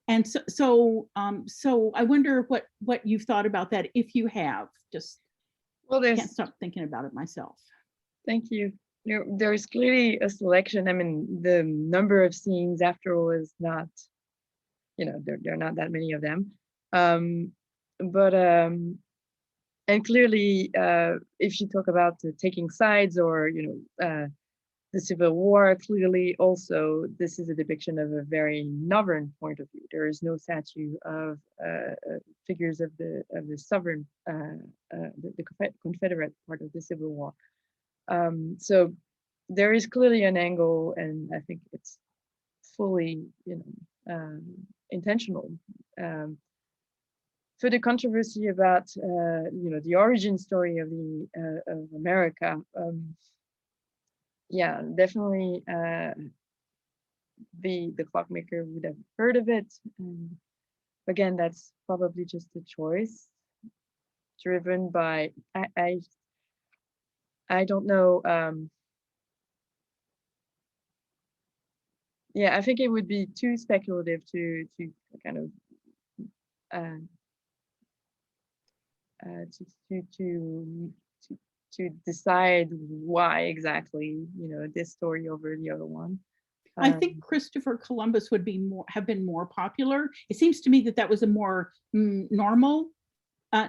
and so I wonder what you've thought about that, if you have. Just can't stop thinking about it myself. Thank you. There's clearly a selection. I mean, the number of scenes after all is not, you know, there are not that many of them, but and clearly, if you talk about taking sides or the Civil War, clearly also this is a depiction of a very northern point of view. There is no statue of figures of the sovereign, the Confederate part of the Civil War. So there is clearly an angle, and I think it's fully, intentional. For the controversy about, the origin story of America. Yeah, definitely the clockmaker would have heard of it. Again, that's probably just a choice driven by, I don't know. Yeah, I think it would be too speculative to kind of to decide why exactly, this story over the other one. I think Christopher Columbus would have been more popular. It seems to me that was a more normal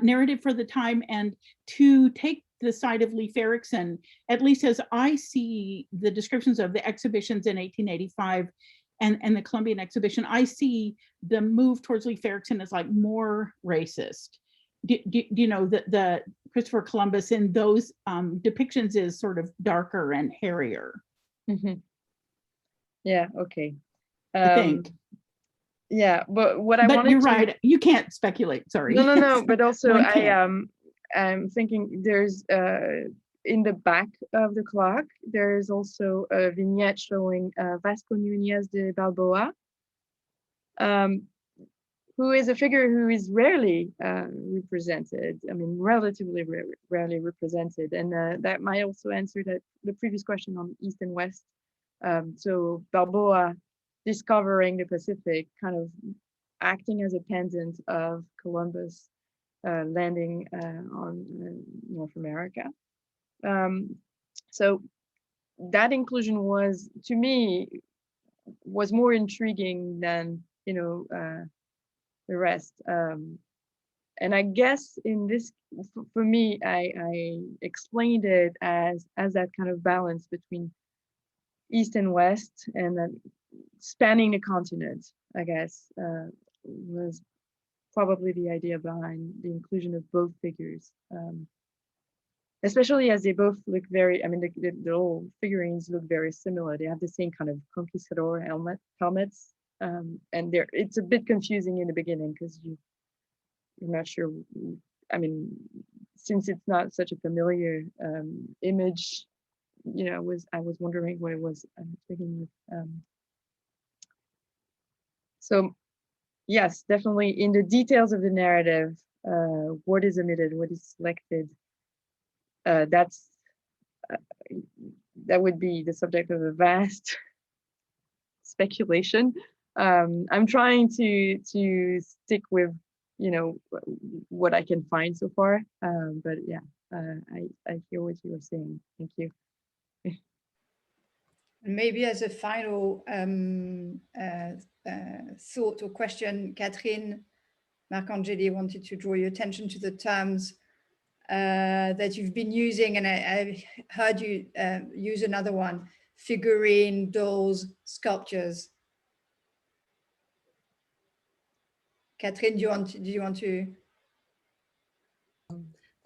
narrative for the time, and to take the side of Leif Erikson, at least as I see the descriptions of the exhibitions in 1885 and the Columbian exhibition, I see the move towards Leif Erikson as like more racist. Do you know that the Christopher Columbus in those depictions is sort of darker and hairier? Mm-hmm. Yeah. Okay. I think. Yeah, but what I wanted you're right. You can't speculate. Sorry. No. But also, I'm thinking there's in the back of the clock there's also a vignette showing Vasco Núñez de Balboa, who is a figure who is rarely represented. I mean, relatively rarely represented, and that might also answer the previous question on East and West. So Balboa discovering the Pacific, kind of acting as a pendant of Columbus landing on North America. So that inclusion was, to me, was more intriguing than the rest. And I guess in this, for me, I explained it as that kind of balance between East and West, and then spanning the continent, I guess, was probably the idea behind the inclusion of both figures. Especially as they both look very, I mean, the whole figurines look very similar. They have the same kind of conquistador helmets. And it's a bit confusing in the beginning because you're not sure. I mean, since it's not such a familiar image, you know, I was wondering what it was to begin with. So yes, definitely in the details of the narrative, what is omitted, what is selected, that would be the subject of a vast speculation. I'm trying to stick with, you know, what I can find so far. But yeah, I hear what you were saying. Thank you. And maybe as a final thought or question, Catherine Marcangeli wanted to draw your attention to the terms that you've been using, and I heard you use another one: figurine, dolls, sculptures. Catherine, do you want to?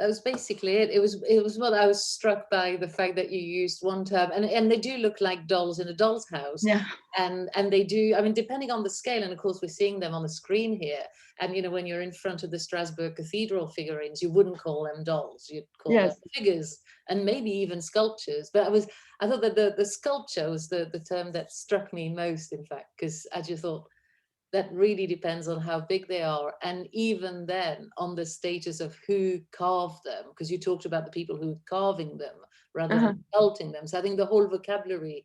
That was basically it. It was what I was struck by, the fact that you used one term, and they do look like dolls in a doll's house. Yeah. And they do, I mean, depending on the scale, and of course we're seeing them on the screen here. And you know, when you're in front of the Strasbourg Cathedral figurines, you wouldn't call them dolls, you'd call them figures, and maybe even sculptures. But I thought that the sculpture was the term that struck me most, in fact, because I just thought, that really depends on how big they are, and even then on the status of who carved them, because you talked about the people who are carving them rather than sculpting them. So I think the whole vocabulary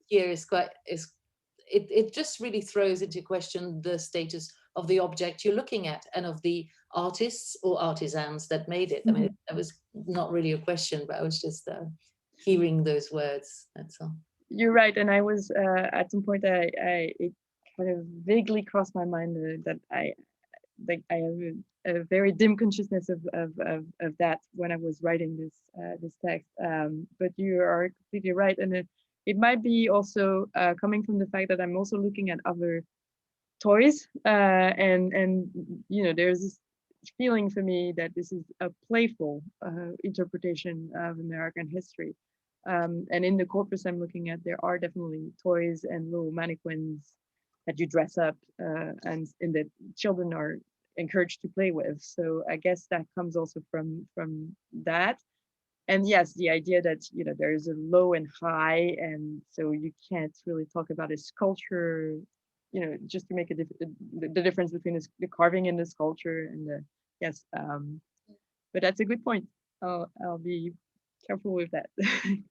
here is it just really throws into question the status of the object you're looking at and of the artists or artisans that made it. I mean, that was not really a question, but I was just hearing those words, that's all. You're right, and I was at some point it kind of vaguely crossed my mind that I have a very dim consciousness of that when I was writing this text. But you are completely right, and it might be also coming from the fact that I'm also looking at other toys, and you know, there's this feeling for me that this is a playful interpretation of American history. And in the corpus I'm looking at, there are definitely toys and little mannequins that you dress up and that children are encouraged to play with. So I guess that comes also from that. And yes, the idea that, you know, there's a low and high, and so you can't really talk about a sculpture, you know, just to make the difference between the carving and the sculpture and the, yes. But that's a good point. I'll be careful with that.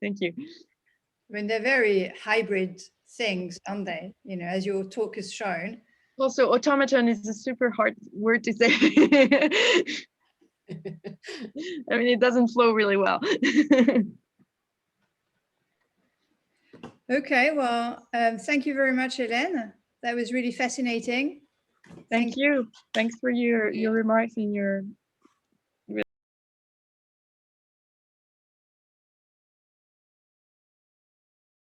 Thank you. I mean, they're very hybrid things, aren't they? You know, as your talk has shown. Also, automaton is a super hard word to say. I mean, it doesn't flow really well. Okay, well, thank you very much, Hélène. That was really fascinating. Thank you. Thanks for your remarks and your